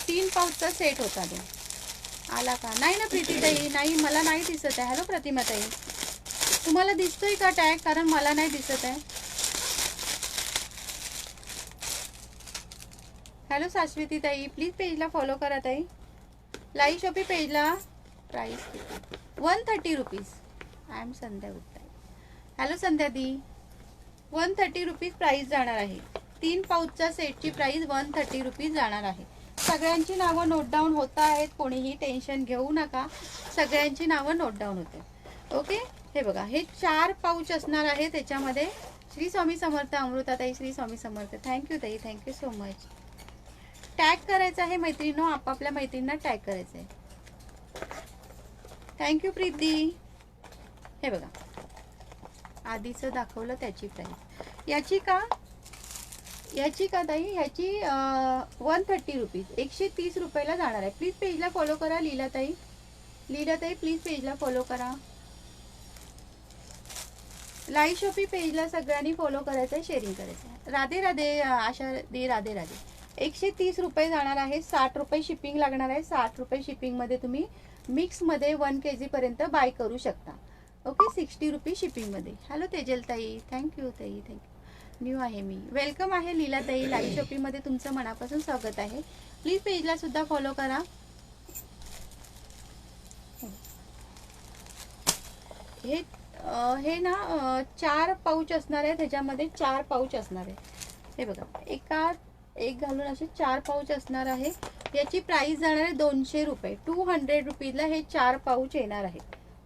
3 पाऊचचा सेट होता तो. आला का? नाही ना प्रीतीताई, नाही, मला नाही दिसत आहे. हॅलो प्रतिमाताई, तुम्हाला दिसतोय का टॅग? कारण मला नाही दिसत आहे. हॅलो शाश्वती ताई, प्लीज पेजला फॉलो करा ताई. लाईव्ह शॉपी पेजला. Price 130 rupees. I am Sandhya Gupta. Hello Sandhya दी. 130 रुपीज प्राइस जाणार आहे. 3 पाऊचच्या सेटची प्राइस 130 रुपीज जाणार आहे. सगळ्यांची नावं नोट डाऊन होत आहेत. कोणीही टेन्शन घेऊ नका, सगळ्यांची नावं नोट डाऊन होते. ओके, हे बघा, हे 4 पाऊच असणार आहे. त्याच्यामध्ये श्री स्वामी समर्थ. अमृताताई, श्री स्वामी समर्थ. थँक्यू ताई, थँक्यू सो मच. टॅग करायचं आहे मैत्रिणींनो, आपापल्या मैत्रिणींना टॅग करायचं आहे. थँक्यू प्रीती. हे बघा, आधीचं दाखवलं त्याची प्राइस. याची का ताई? याची 130 रुपीज. 130 रुपयाला जाणार आहे. प्लीज पेजला फॉलो करा लीला ताई. लीलाताई प्लीज पेजला फॉलो करा. लाईव्ह शॉपी पेजला सगळ्यांनी फॉलो करायचं, शेअरिंग करायचं. राधे राधे आशा दे, राधे राधे. 130 रुपये जाणार आहे, 60 रुपये शिपिंग लागणार आहे. 60 रुपये शिपिंगमध्ये तुम्ही मिक्समध्ये 1 kg पर्यंत बाय करू शकता. ओके, 60 रुपये शिपिंगमध्ये. हॅलो तेजल ताई, थँक्यू ताई, थँक्यू. न्यू आहे मी, वेलकम आहे लीलाताई. लाईव्ह शॉपिंगमध्ये तुमचं मनापासून स्वागत आहे. प्लीज पेजला सुद्धा फॉलो करा. हे ना 4 पाऊच असणार आहे, त्याच्यामध्ये 4 पाऊच असणार आहे. हे बघा, एक घालून असे 4 पाऊच असणार आहे. याची प्राइस जाणार आहे 200 रुपये. 200 रुपीजला हे 4 पाऊच येणार आहे.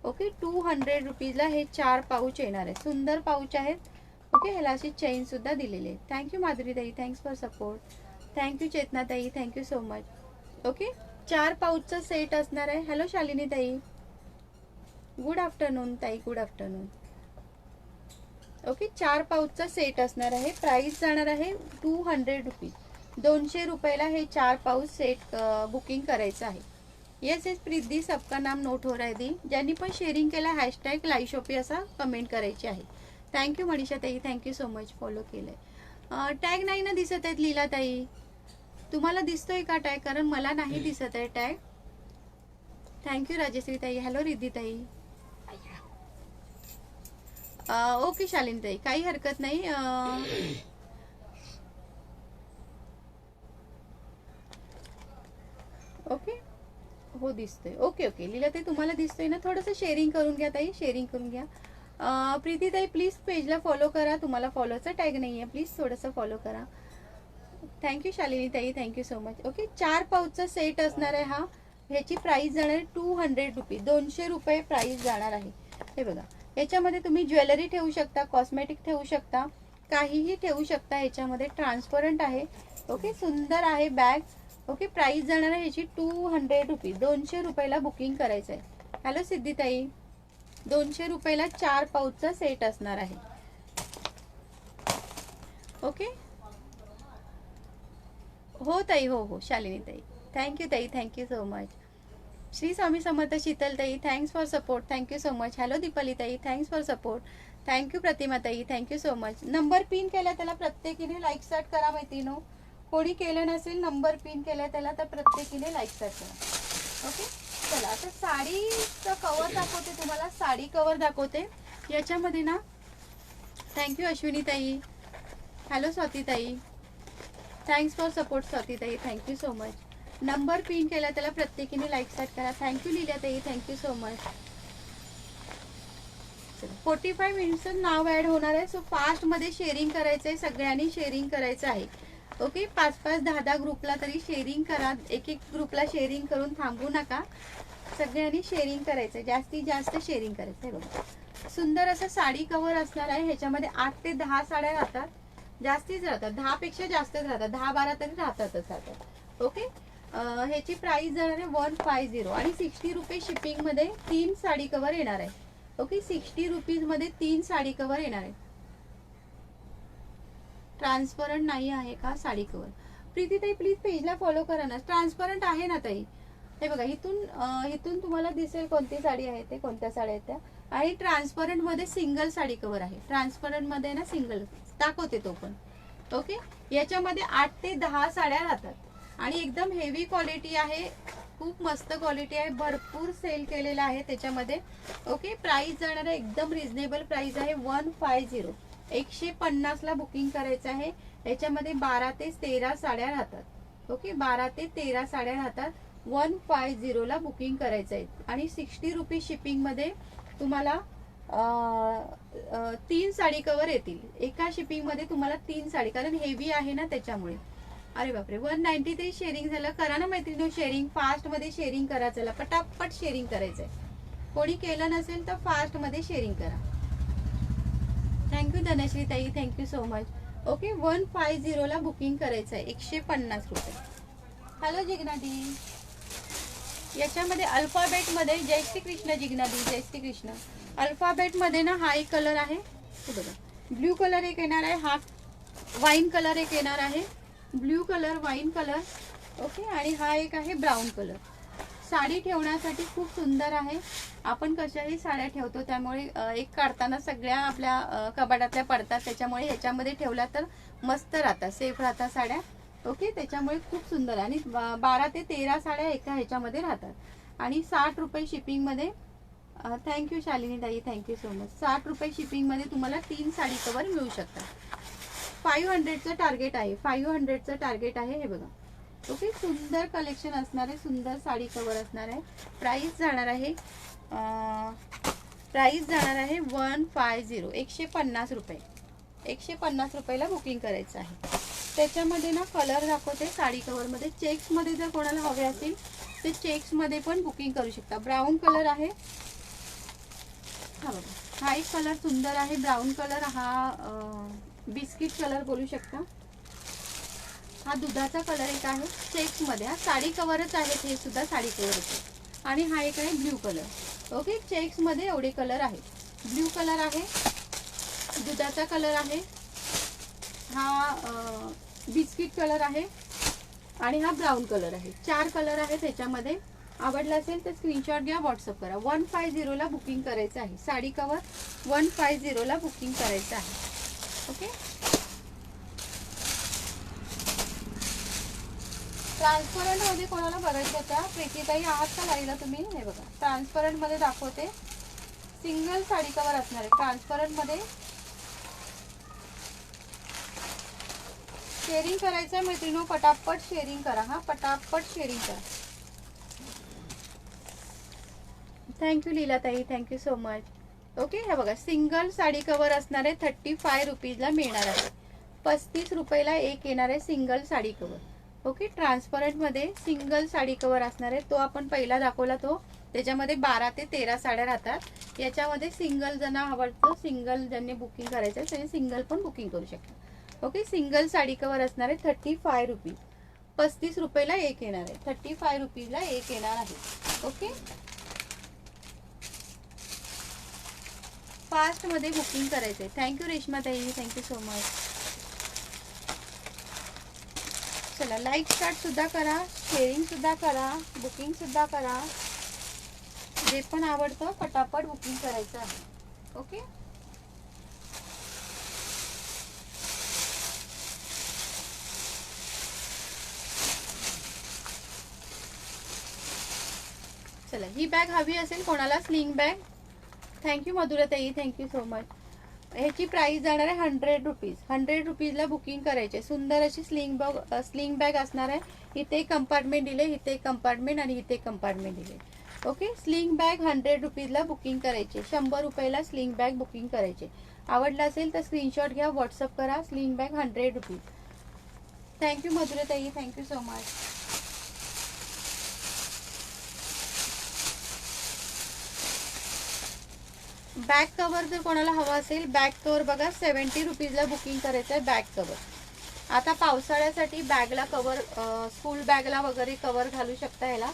ओके, 200 रुपीजला हे 4 पाऊच येणार आहे. सुंदर पाऊच आहेत. ओके, ह्याला अशी चेन सुद्धा दिलेली आहे. थँक्यू माधुरीताई, थँक्स फॉर सपोर्ट. थँक्यू चेतनाताई, थँक्यू सो मच. ओके, 4 पाऊचचा सेट असणार आहे. हॅलो शालिनी ताई, गुड आफ्टरनून ताई, गुड आफ्टरनून. ओके, 4 पाऊचचा सेट असणार आहे. प्राइस जाणार आहे 200 रुपीज. 200 रुपयाला हे 4 पाऊच सेट बुकिंग करायचं आहे. येस येस प्रीती, सबका नाम नोट हो रहा है दी. ज्यांनी पण शेअरिंग केला हॅशटॅग लाईव्ह शॉपी असा कमेंट करायची आहे. थँक्यू मनीषा ताई, थँक्यू सो मच, फॉलो केलंय. टॅग नाही ना दिसत आहेत लीला ताई, तुम्हाला दिसतोय का टॅग? कारण मला नाही दिसत आहे टॅग. थँक्यू राजश्री ताई. हॅलो रिद्धी ताई. ओके शालिनी ताई, काही हरकत नाही. ओके, हो दिसतोय. ओके ओके लीला ताई, तुम्हाला दिसतोय ना? थोडंसं शेअरिंग करून घ्या ताई, शेअरिंग करून घ्या. प्रीती ताई प्लीज पेजला फॉलो करा. तुम्हाला फॉलोचा टॅग नाही आहे, प्लीज थोडंसं फॉलो करा. थँक्यू शालिनी ताई, थँक्यू सो मच. ओके, 4 पाऊचचा सेट असणार आहे हा. ह्याची प्राइस जाणार आहे 200 रुपये. 200 रुपये प्राइस जाणार आहे. हे बघा, याच्यामध्ये तुम्ही ज्वेलरी ठेवू शकता, कॉस्मेटिक ठेवू शकता, काहीही ठेवू शकता. याच्यामध्ये ट्रान्सपरंट आहे. ओके, सुंदर आहे बॅग. ओके, प्राइस जाणार आहे ह्याची 200 रुपये. 200 रुपयाला बुकिंग करायचं आहे. हॅलो सिद्धिताई, 200 रुपयाला 4 पाऊचचा सेट असणार आहे. ओके, हो ताई, हो हो शालिनी ताई, थँक्यू ताई, thank you so much. Shri Swami समर्थ शीतल ताई, thanks for support, thank you so much. Hello Deepali ताई, थँक्स फॉर सपोर्ट. थँक्यू प्रतिमा ताई, thank you so much. Number pin केला त्याला प्रत्येकीने लाईक स्टार्ट करा मैत्रिणीनो. कोणी केलं नसेल नंबर पिन केला त्याला तर प्रत्येकीने लाईक स्टार्ट करा. ओके, चला आता साडीचं कवर दाखवते तुम्हाला. साडी कवर दाखवते याच्यामध्ये ना. थँक्यू अश्विनी ताई. हॅलो स्वाती ताई, थँक्स फॉर सपोर्ट स्वाती ताई, thank you so much. Number pin केला त्याला प्रत्येकीने लाईक स्टार्ट करा. थँक्यू लीला ताई, थँक्यू सो मच. 45 मिनिट्सचं नाव ऍड होणार आहे. सो फास्ट मध्ये शेअरिंग करायचं आहे, सगळ्यांनी शेअरिंग करायचं आहे. ओके, 5-5, 10-10 ग्रुपला तरी शेअरिंग करा. एक ग्रुपला शेअरिंग करून थांबू नका. सगळ्यांनी शेअरिंग करायचं, जास्तीत जास्त शेअरिंग करायचं आहे. बघा, सुंदर असं साडी कव्हर असणार आहे. ह्याच्यामध्ये 8 ते 10 साड्या राहतात, जास्तीच राहतात. 10 पेक्षा जास्तच राहतात, 10-12 तरी राहतातच राहतात. ओके, ह्याची प्राइस जाणार आहे 150 आणि 60 रुपये शिपिंग मध्ये 3 साडी कव्हर येणार आहे. ओके, 60 रुपीज मध्ये 3 साडी कव्हर येणार आहे. ट्रान्सपरंट नाही आहे का साडी कव्हर? प्रीती ताई प्लीज पेजला फॉलो करा ना. ट्रान्सपरंट आहे ना ताई. हे बघा, इथून तुम्हाला दिसेल कोणती साडी आहे ते, कोणत्या साड्या आहेत त्या. आणि ट्रान्सपरंट मध्ये सिंगल साडी कव्हर आहे. ट्रान्सपरंट मध्ये ना सिंगल दाखवते तो पण. ओके, याच्यामध्ये 8 ते 10 साड्या राहतात आणि एकदम हेवी क्वालिटी आहे. खूप मस्त क्वालिटी आहे. भरपूर सेल केलेला आहे त्याच्यामध्ये. ओके, प्राइस जाणार आहे एकदम रिझनेबल प्राइस आहे 150. 150 ला बुकिंग करायचं आहे. याच्यामध्ये 12 ते 13 साड्या राहतात. ओके, 12 ते 13 साड्या राहतात. 150 ला बुकिंग करायचं आहे आणि 60 रुपये शिपिंग मध्ये तुम्हाला 3 साडी कव्हर येतील. एका शिपिंग मध्ये तुम्हाला 3 साडी, कारण हेवी आहे ना त्याच्यामुळे. अरे बापरे, 193 शेअरिंग झालं. करा ना मैत्रिणी शेअरिंग, फास्ट मध्ये शेअरिंग करा. चला पटापट शेअरिंग करायचंय. कोणी केलं नसेल तर फास्ट मध्ये शेअरिंग करा. थँक्यू धनश्री ताई, थँक्यू सो मच. ओके, 150 ला बुकिंग करायचं आहे 150 रुपये. हॅलो जिग्नादी, याच्यामध्ये अल्फाबेट मध्ये जय श्री कृष्ण जिग्नादी, जय श्री कृष्ण. अल्फाबेट मध्ये ना हा एक कलर आहे, हे बघा, ब्ल्यू कलर एक येणार आहे, हा वाईन कलर एक येणार आहे, blue colour, wine colour. Okay, आणि हा एक आहे ब्राऊन कलर. साडी ठेवण्यासाठी खूप सुंदर आहे. आपण कशाही साड्या ठेवतो त्यामुळे एक काढताना सगळ्या आपल्या कपाटातल्या पडतात, त्याच्यामुळे ह्याच्यामध्ये ठेवल्या तर मस्त राहतात, सेफ राहतात साड्या. ओके, त्याच्यामुळे खूप सुंदर आणि 12 ते 13 साड्या एका ह्याच्यामध्ये राहतात आणि 60 रुपये शिपिंगमध्ये. थँक्यू शालिनी ताई, थँक्यू सो मच. 60 रुपये शिपिंगमध्ये तुम्हाला 3 साडी कवर मिळू शकतात. 500चं टार्गेट आहे, 500चं टार्गेट आहे. हे बघा. ओके, सुंदर कलेक्शन असणार आहे, सुंदर साडी कवर असणार आहे. प्राइस जाणार आहे 150, 150 रुपये. 150 रुपयाला बुकिंग करायचं आहे. त्याच्यामध्ये ना कलर दाखवते साडी कवरमध्ये. चेक्समध्ये जर कोणाला हवे असेल ते चेक्समध्ये पण बुकिंग करू शकता. ब्राऊन कलर आहे हा बघा, हा एक कलर सुंदर आहे. ब्राऊन कलर, हा बिस्किट कलर बोलू शकता. हा दुधाचा कलर एक आहे चेक्समध्ये. हा साडी कवरच आहे, हे सुद्धा साडी कवरच आहे. आणि हा एक आहे ब्ल्यू कलर. ओके, चेक्समध्ये एवढे कलर आहेत. ब्ल्यू कलर आहे, दुधाचा कलर आहे, हा बिस्किट कलर आहे आणि हा ब्राऊन कलर आहे. 4 कलर आहेत त्याच्यामध्ये. आवडला असेल तर स्क्रीनशॉट घ्या, व्हॉट्सअप करा. 150ला बुकिंग करायचं आहे. साडी कवर 150ला बुकिंग करायचं आहे. ओके, ट्रान्सपरंट मध्ये कोणाला बघायचं होता, प्रीतीताई आहात का लाईव्हला तुम्ही? हे बघा, ट्रान्सपरंट मध्ये दाखवते. सिंगल साडी कवर असणार आहे ट्रान्सपरंट मध्ये. शेअरिंग करायचं आहे मैत्रिणींनो, पटापट शेअरिंग करा. हा, पटापट शेअरिंग करा. थँक्यू लीलाताई, थँक्यू सो मच. ओके, हे बघा, सिंगल साडी कवर असणार आहे. 35 रुपीजला मिळणार आहे. 35 रुपयाला एक येणार आहे single sari cover. Okay, transparent मध्ये सिंगल साडी कवर असणार आहे. तो आपण पहिला दाखवला तो, त्याच्यामध्ये 12 ते 13 साड्या राहतात. याच्यामध्ये सिंगल ज्यांना आवडतं, सिंगल ज्यांनी बुकिंग करायचं आहे त्यांनी सिंगल पण बुकिंग करू शकता. ओके, सिंगल साडी कवर असणार आहे 35 रुपीज. 35 रुपयाला एक येणार आहे. 35 रुपीजला एक येणार आहे. ओके, फास्ट मध्ये बुकिंग करायचंय. थँक्यू रेश्मा ताई, थँक्यू सो मच. चला, लाईक स्टार्ट सुद्धा करा, शेअरिंग सुद्धा करा, बुकिंग सुद्धा करा. जे पण आवडतं पटापट बुकिंग करायचं आहे. ओके, चला, ही बॅग हवी असेल कोणाला, स्लिंग बॅग. थँक्यू मधुराताई, थँक्यू सो मच. ह्याची प्राइस जाणार आहे 100 रुपीज. 100 रुपीजला बुकिंग करायचे. सुंदर अशी स्लिंग बॅग असणार आहे. इथे कंपार्टमेंट दिले, इथे कंपार्टमेंट आणि इथे कंपार्टमेंट दिले. ओके, स्लिंग बॅग 100 रुपीजला बुकिंग करायचे. 100 रुपयाला स्लिंग बॅग बुकिंग करायचे. आवडला असेल तर स्क्रीनशॉट घ्या, व्हॉट्सअप करा. Sling bag 100 rupees. थँक्यू मधुराताई, thank you so much. Back cover जर कोणाला हवा असेल, बॅक कवर बघा 70 रुपीजला बुकिंग करायचं आहे. बॅक कवर आता पावसाळ्यासाठी बॅगला कवर, स्कूल बॅगला वगैरे कवर घालू शकता ह्याला.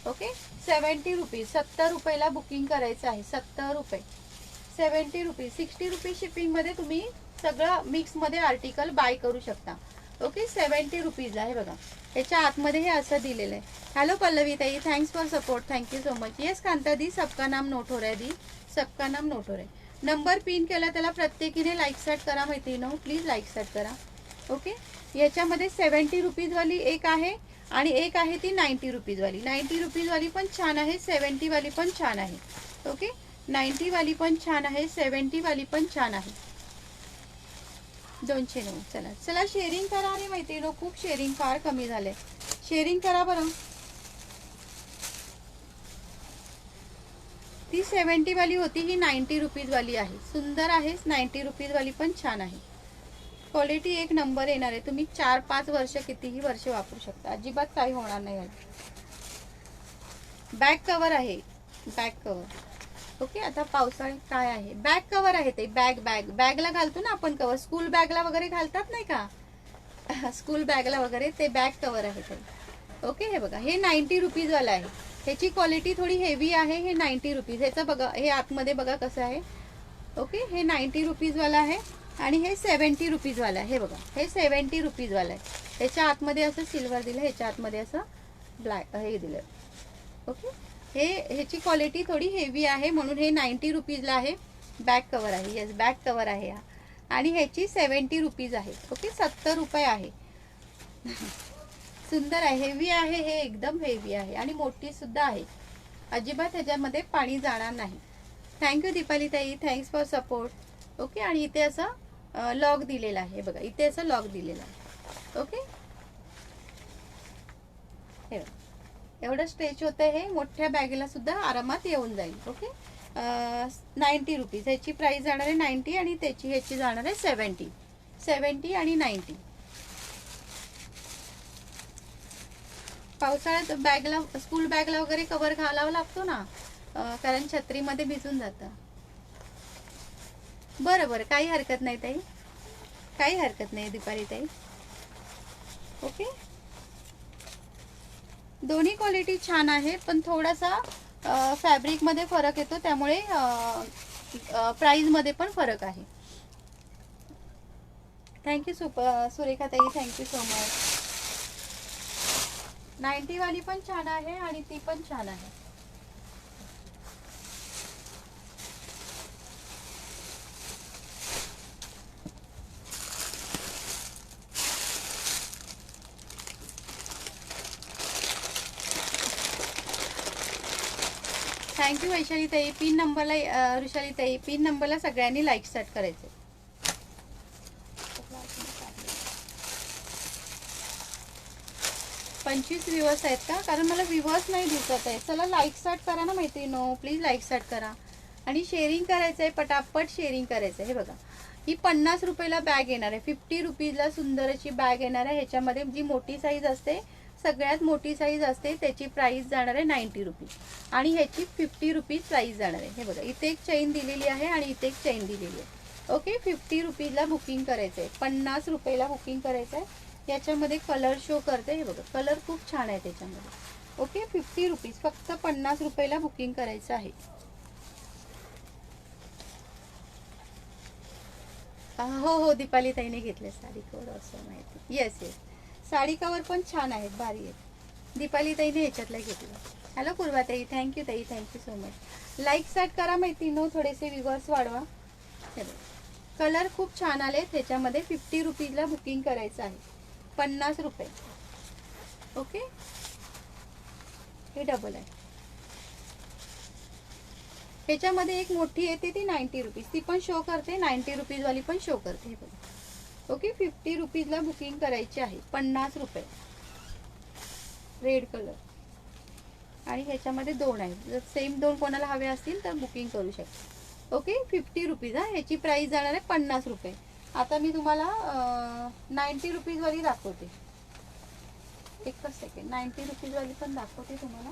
Okay, 70 rupees. 70 रुपयाला बुकिंग करायचं आहे. 70 रुपये, 70 रुपीज. 60 रुपीज शिपिंगमध्ये तुम्ही सगळं मिक्समध्ये आर्टिकल बाय करू शकता. ओके, 70 रुपीजला. हे बघा, याच्या आतमध्ये हे असं दिलेलं आहे. हॅलो पल्लवी ताई, thanks for support, thank you so much. Yes Kanta दी, सबका नाम नोट हो रहा है दी, सबका नाम नोट हो रहा है. नंबर पिन केला त्याला प्रत्येकीने लाईक सेट करा मैत्रिणींनो, प्लीज लाईक सेट करा. ओके, याच्यामध्ये 70 रुपीजवाली एक आहे आणि एक आहे ती 90 रुपीजवाली. 90 रुपीजवाली पण छान आहे, 70 वाली पण छान आहे. ओके, 90 वाली पण छान आहे, 70 वाली पण छान आहे. 209. चला चला, शेअरिंग करा रे मैत्रिणींनो, खूप शेअरिंग फार कमी झाले. शेअरिंग करा बरं. ती 70 वाली होती, ही 90 रुपीजवाली आहे. सुंदर आहे, 90 रुपीजवाली पण छान आहे. क्वालिटी एक नंबर येणार आहे. तुम्ही 4-5 वर्ष, कितीही वर्ष वापरू शकता, अजिबात काही होणार नाही. बॅक कवर आहे, बॅक कवर. ओके, आता पावसाळ्यात काय आहे, बॅक कवर आहे ते. बॅगला घालतो ना आपण कवर, स्कूल बॅगला वगैरे घालतात नाही का, स्कूल बॅगला वगैरे, ते बॅक कवर आहे ते. ओके, हे बघा, हे 90 रुपीजवाला आहे. ह्याची क्वालिटी थोडी हेवी आहे. हे 90 रुपीज. ह्याचं बघा, हे आतमध्ये बघा कसं आहे. ओके, हे 90 रुपीजवाला आहे आणि हे 70 रुपीजवाला आहे. हे बघा, हे 70 रुपीजवाला आहे. ह्याच्या आतमध्ये असं सिल्वर दिलं, ह्याच्या आतमध्ये असं ब्लॅक हे दिलं. ओके, ह्याची क्वालिटी थोडी हेवी आहे म्हणून हे 90 रुपीजला आहे. बॅक कवर आहे, येस बॅक कवर आहे हा. आणि ह्याची 70 रुपीज आहे. ओके, 70 रुपये आहे. सुंदर आहे, हेवी आहे, हे एकदम हेवी आहे आणि मोठी सुद्धा आहे. अजिबात ह्याच्यामध्ये पाणी जाणार नाही. थँक्यू दीपाली ताई, थँक्स फॉर सपोर्ट. ओके, आणि इथे असं लॉक दिलेला आहे बघा, इथे असं लॉक दिलेलं आहे. ओके, हे एवढं स्ट्रेच होतं, हे मोठ्या बॅगेला सुद्धा आरामात येऊन जाईल. ओके, 90 रुपीज ह्याची प्राइस जाणार आहे 90 आणि ह्याची जाणार आहे 70 आणि 90. पावसाळ्यात बॅगला, स्कूल बॅगला वगैरे कवर घालावा लागतो ना, कारण छत्रीमध्ये भिजून जातं. बरं बरं, काही हरकत नाही ताई, काही हरकत नाही दीपाली ताई. ओके, दोन्ही क्वालिटी छान आहे, पण थोडासा फॅब्रिकमध्ये फरक येतो, त्यामुळे प्राइसमध्ये पण फरक आहे. थँक्यू सुरेखा ताई, थँक्यू सो मच. 90 वाली पण छान आहे आणि ती पण छान आहे. थँक्यू वैशाली ताई. पिन नंबरला वृषाली ताई, पिन नंबरला सगळ्यांनी लाईक स्टार्ट करायचे. 25 व्ह्यूअर्स आहेत का? कारण मला व्ह्यूअर्स नाही दिसत आहे. चला लाईक स्टार्ट करा ना मैत्रिणींनो, प्लीज लाईक स्टार्ट करा आणि शेअरिंग करायचं आहे, पटापट शेअरिंग करायचं आहे. हे बघा, ही 50 रुपयाला बॅग येणार आहे. 50 रुपीजला सुंदर अशी बॅग येणार आहे. ह्याच्यामध्ये जी मोठी साईज असते, सगळ्यात मोठी साईज असते, त्याची प्राइस जाणार आहे 90 रुपीज आणि ह्याची 50 रुपीज प्राइस जाणार आहे. हे बघा, इथे एक चेन दिलेली आहे आणि इथे एक चेन दिलेली आहे. ओके, 50 रुपीजला बुकिंग करायचं आहे, 50 रुपयाला बुकिंग करायचं आहे. याच्यामध्ये कलर शो करते, हे बघा कलर खूप छान आहे त्याच्यामध्ये. ओके, 50 रुपीज, फक्त 50 रुपयाला बुकिंग करायचं आहे. हो हो, दीपाली ताईने घेतले साडी कवर, असं माहिती. येस येस, साडी कवर पण छान आहेत, भारी आहेत. दीपाली ताईने ह्याच्यातलं घेतलं. हॅलो पूर्वा ताई, थँक्यू ताई, thank you so much. Like start करा मैत्रिणींनो, थोडेसे व्ह्यूअर्स वाढवा. कलर खूप छान आले त्याच्यामध्ये. 50 रुपीजला बुकिंग करायचं आहे, 50 रुपये. ओके, हे डबल आहे. ह्याच्यामध्ये एक मोठी येते ती 90 रुपीज, ती पण शो करते, 90 रुपीजवाली पण शो करते. हे बघा. ओके, 50 रुपीजला बुकिंग करायची आहे, 50 रुपये. रेड कलर आणि ह्याच्यामध्ये दोन आहेत. जर सेम दोन कोणाला हवे असतील तर बुकिंग करू शकता. ओके, 50 रुपीज हा, ह्याची प्राइस जाणार आहे 50 रुपये. आता मी तुम्हाला 90 रुपीजवाली दाखवते. एकच सेकंड, 90 रुपीजवाली पण दाखवते तुम्हाला.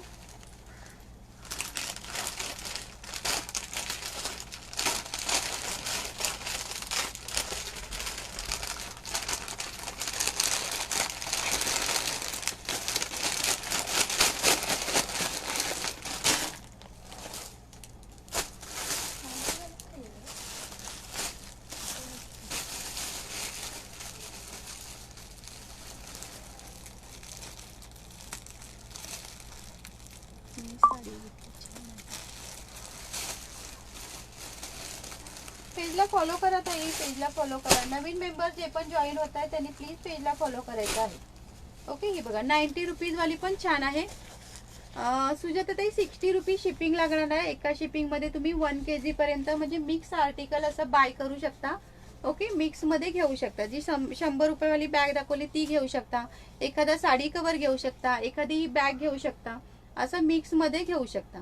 पेजला फॉलो करा ताई, पेजला फॉलो करा. नवीन मेंबर जे पण जॉईन होत आहे त्यांनी प्लीज पेजला फॉलो करायचं आहे. ओके, ही बघा 90 रुपीजवाली पण छान आहे. सुजाता ताई, 60 रुपीज शिपिंग लागणार आहे. एका शिपिंगमध्ये तुम्ही 1 kg पर्यंत म्हणजे मिक्स आर्टिकल असं बाय करू शकता. ओके, मिक्समध्ये घेऊ शकता. जी 100 रुपयेवाली बॅग दाखवली ती घेऊ शकता, एखादा साडी कवर घेऊ शकता, एखादी ही बॅग घेऊ शकता, असं मिक्समध्ये घेऊ शकता.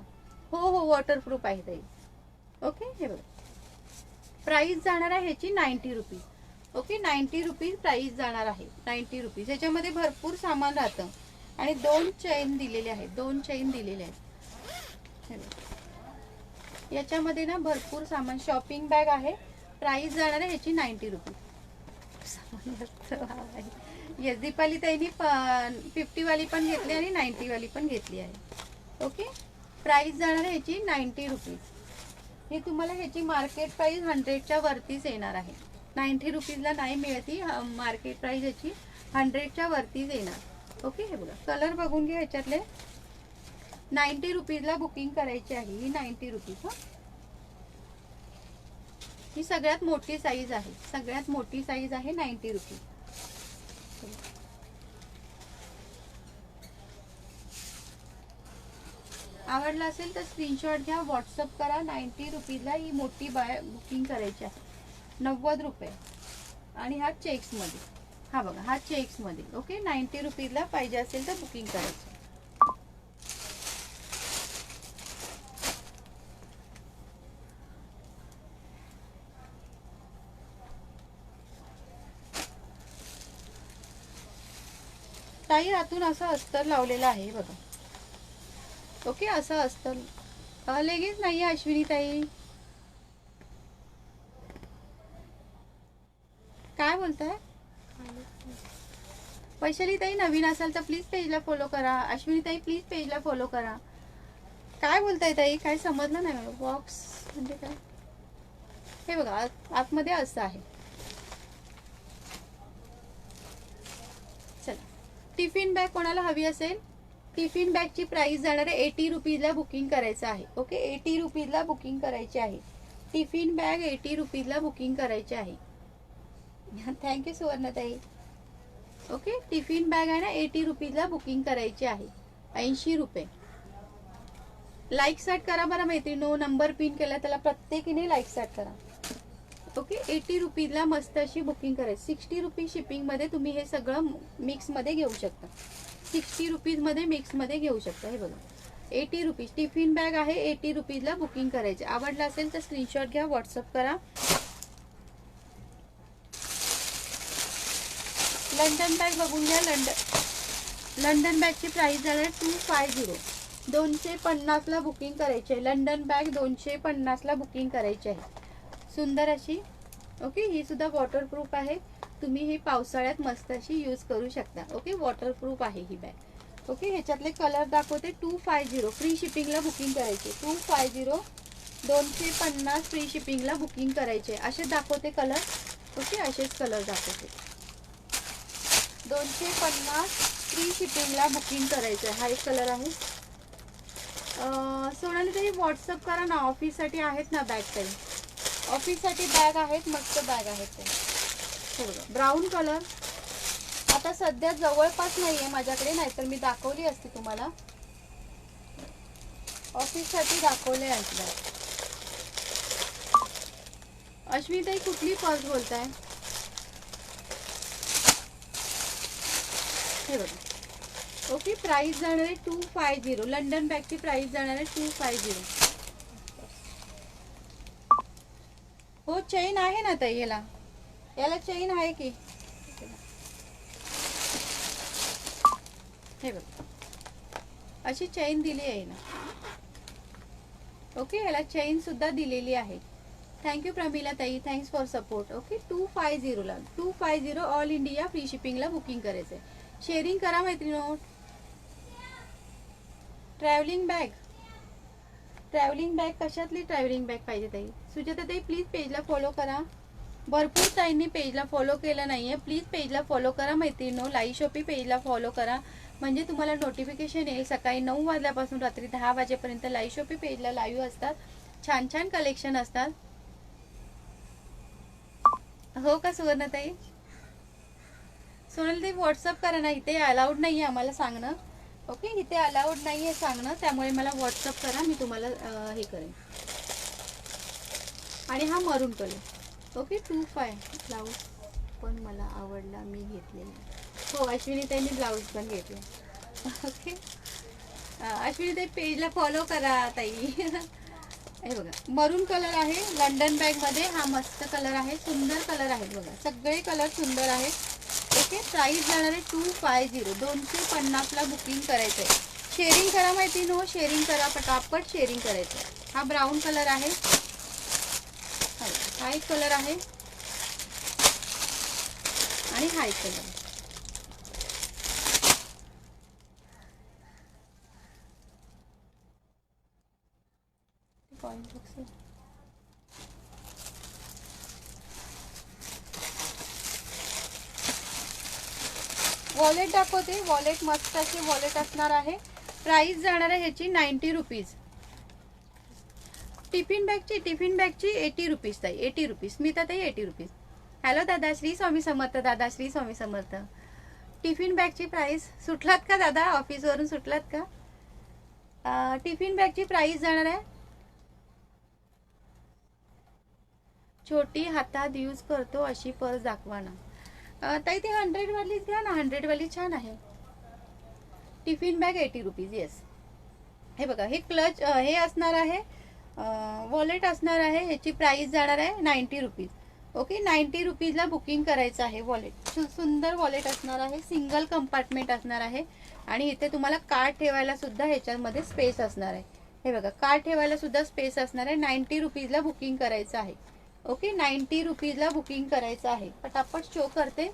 हो हो, वॉटरप्रूफ आहे ताई. ओके, हे बघा प्राइस जाणार आहे ह्याची 90 रुपीज. ओके, 90 रुपीज प्राइस जाणार आहे, 90 रुपीज. ह्याच्यामध्ये भरपूर सामान राहतं आणि 2 चेन दिलेले आहेत, 2 चेन दिलेले आहेत. याच्यामध्ये ना भरपूर सामान, शॉपिंग बॅग आहे. प्राइस जाणार आहे ह्याची 90 रुपीज. येस, दीपाली ताईनी 50 वाली पण घेतली आणि 90 वाली पण घेतली आहे. ओके, प्राइस जाणार आहे ह्याची 90 रुपीज. हे तुम्हाला ह्याची मार्केट प्राइस 100च्या वरतीच येणार आहे. 90 रुपीजला नाही मिळती, मार्केट प्राइस ह्याची 100च्या वरतीच येणार. ओके, हे बघा कलर बघून घ्या ह्याच्यातले. 90 रुपीजला बुकिंग करायची आहे. ही 90 रुपीज. ही सगळ्यात मोठी साईज आहे. सगळ्यात मोठी साईज आहे 90 रुपीज. आवडला असेल तर स्क्रीनशॉट घ्या, व्हॉट्सअप करा. 90 रुपीजला ही मोठी बुकिंग करायची आहे. 90 रुपये. आणि हा चेक्स मध्ये. हा बघा, हा चेक्स मध्ये. ओके, 90 रुपीजला पाहिजे असेल तर बुकिंग करायचं. ताई आतून असं अस्तर लावलेलं आहे बघा. ओके, असं अस्तर लेगिन्स नाही आहे अश्विनी ताई. काय बोलताय वैशाली ताई? नवीन असाल तर प्लीज पेजला फॉलो करा. अश्विनी ताई प्लीज पेजला फॉलो करा. काय बोलताय ताई? काय समजलं नाही मला. बॉक्स म्हणजे काय? हे बघा, आतमध्ये असं आहे. चला, टिफिन बॅग कोणाला हवी असेल, टिफिन बॅगची प्राइस जाणार आहे 80 रुपीजला बुकिंग करायचं आहे. ओके, 80 रुपीजला बुकिंग करायची आहे. टिफिन बॅग 80 रुपीजला बुकिंग करायची आहे. थँक्यू सुवर्णताई. ओके, टिफिन बॅग आहे ना 80 रुपीजला बुकिंग करायची आहे. 80 रुपये. लाईक स्टार्ट करा बरं मैत्रिणीनो. नंबर पिन केला त्याला प्रत्येकीने लाईक स्टार्ट करा. ओके, 80 रुपीजला मस्त अशी बुकिंग करायची. 60 रुपीज शिपिंग मध्ये तुम्ही हे सगळं मिक्स मध्ये घेऊ शकता. 60 रुपीज मध्ये मिक्स मध्ये घेऊ शकता. हे बघा, 80 रुपीज टिफिन बॅग आहे. 80 रुपीजला बुकिंग करायचे. आवडला असेल तर स्क्रीनशॉट घ्या, व्हॉट्सअप करा. लंडन बॅग बघून घ्या. लंडन बॅगची प्राइस झाली 250. 250 ला बुकिंग करायची आहे. लंडन बॅग 250 ला बुकिंग करायची आहे. सुंदर अशी. ओके, ही सुद्धा वॉटरप्रूफ आहे. तुम्ही ही पावसाळ्यात मस्त अशी यूज करू शकता. ओके, वॉटरप्रूफ आहे ही बॅग. ओके, ह्याच्यातले कलर दाखवते. 250 फ्री शिपिंगला बुकिंग करायचे. 250 250 फ्री शिपिंगला बुकिंग करायचे. असे दाखवते कलर. ओके, असेच कलर दाखवते. 250 फ्री शिपिंगला बुकिंग करायचं. हा एक कलर आहे. सोनाली ताई व्हॉट्सअप करा ना. ऑफिससाठी आहेत ना बॅग ताई. ऑफिससाठी बॅग आहेत, मस्त बॅग आहेत ते. हे बघा, ब्राऊन कलर. आता सध्या जवळपास नाहीये माझ्याकडे, नाहीतर मी दाखवली असती तुम्हाला. ऑफिससाठी दाखवले आहेत बॅग. अश्विनी ताई कुठली पर्स बोलताय? हे बघा. ओके, प्राइस जाणार आहे 250. लंडन बॅगची प्राइस जाणार आहे 250. हो, चेन आहे ना ताई याला. याला चेन आहे की. हे बघा, अशी चेन दिली आहे ना. ओके, याला चेन सुद्धा दिलेली आहे. थँक्यू प्रमिला ताई, थँक्स फॉर सपोर्ट. ओके, 250 ला 250 ऑल इंडिया फ्री शिपिंगला बुकिंग करायचंय. शेअरिंग करा मैत्रिणीनो. Travelling bag. ट्रॅव्हलिंग बॅग कशातली ट्रॅव्हलिंग बॅग पाहिजे ताई? सुजाता ताई प्लीज पेजला फॉलो करा. भरपूर ताईंनी पेजला फॉलो केलं नाहीये. प्लीज पेजला फॉलो करा मैत्रिणीनो. लाई शॉपी पेजला फॉलो करा, म्हणजे तुम्हाला नोटिफिकेशन येईल. सकाळी 9 वाजल्यापासून रात्री 10 वाजेपर्यंत लाई शॉपी पेजला लाईव्ह असतात. छान छान कलेक्शन असतात. हो का सुवर्णताई? सोनल ताई व्हॉट्सअप करा ना. इथे अलाउड नाहीये आम्हाला सांगणं. ओके, इथे अलाउड नाहीये सांगणं, त्यामुळे मला व्हॉट्सअप करा. मी तुम्हाला हे करेन. आणि हा मरून कलर. ओके, 25 ब्लाऊज पण मला आवडला, मी घेतलेला. हो अश्विनी ताई, मी ब्लाऊज पण घेतला. ओके, अश्विनी ताई पेजला फॉलो करा ताई. हे बघा, मरून कलर आहे. लंडन बॅग मध्ये हा मस्त कलर आहे. सुंदर कलर आहेत बघा, सगळे कलर सुंदर आहेत. ओके, प्राइस जाणार आहे 250. 250 ला बुकिंग करायचंय. शेअरिंग करा माहिती हो, शेअरिंग करा पटापट, शेअरिंग करायचं. हा ब्राऊन कलर आहे. हा एक कलर आहे आणि हा एक कलर. वॉलेट दाखवते. वॉलेट मस्त असे वॉलेट असणार आहे. प्राइस जाणार आहे ह्याची 90 रुपीज. टिफिन बॅगची 80 रुपीज ताई, 80 रुपीज. स्मिता ताई 80 रुपीज. हॅलो दादा, श्री स्वामी समर्थ. दादा श्री स्वामी समर्थ. टिफिन बॅगची प्राइस, सुटलात का दादा, ऑफिसवरून सुटलात का? टिफिन बॅगची प्राइस जाणार आहे, छोटी हातात यूज करतो अशी पर्स दाखवा ना. ताई ती 100 वालीच घ्या ना, 100 वाली छान आहे. Tiffin bag 80 rupees. येस, हे बघा, हे क्लच हे असणार आहे, वॉलेट असणार आहे. ह्याची प्राइस जाणार आहे 90 रुपीज. ओके, 90 रुपीजला बुकिंग करायचं आहे. वॉलेट सुंदर वॉलेट असणार आहे, सिंगल कंपार्टमेंट असणार आहे. आणि इथे तुम्हाला कार्ड ठेवायला सुद्धा ह्याच्यामध्ये स्पेस असणार आहे. हे बघा, कार्ड ठेवायला सुद्धा स्पेस असणार आहे. 90 रुपीजला बुकिंग करायचं आहे. ओके, 90 रुपीजला बुकिंग करायचं आहे. पटापट शो करते.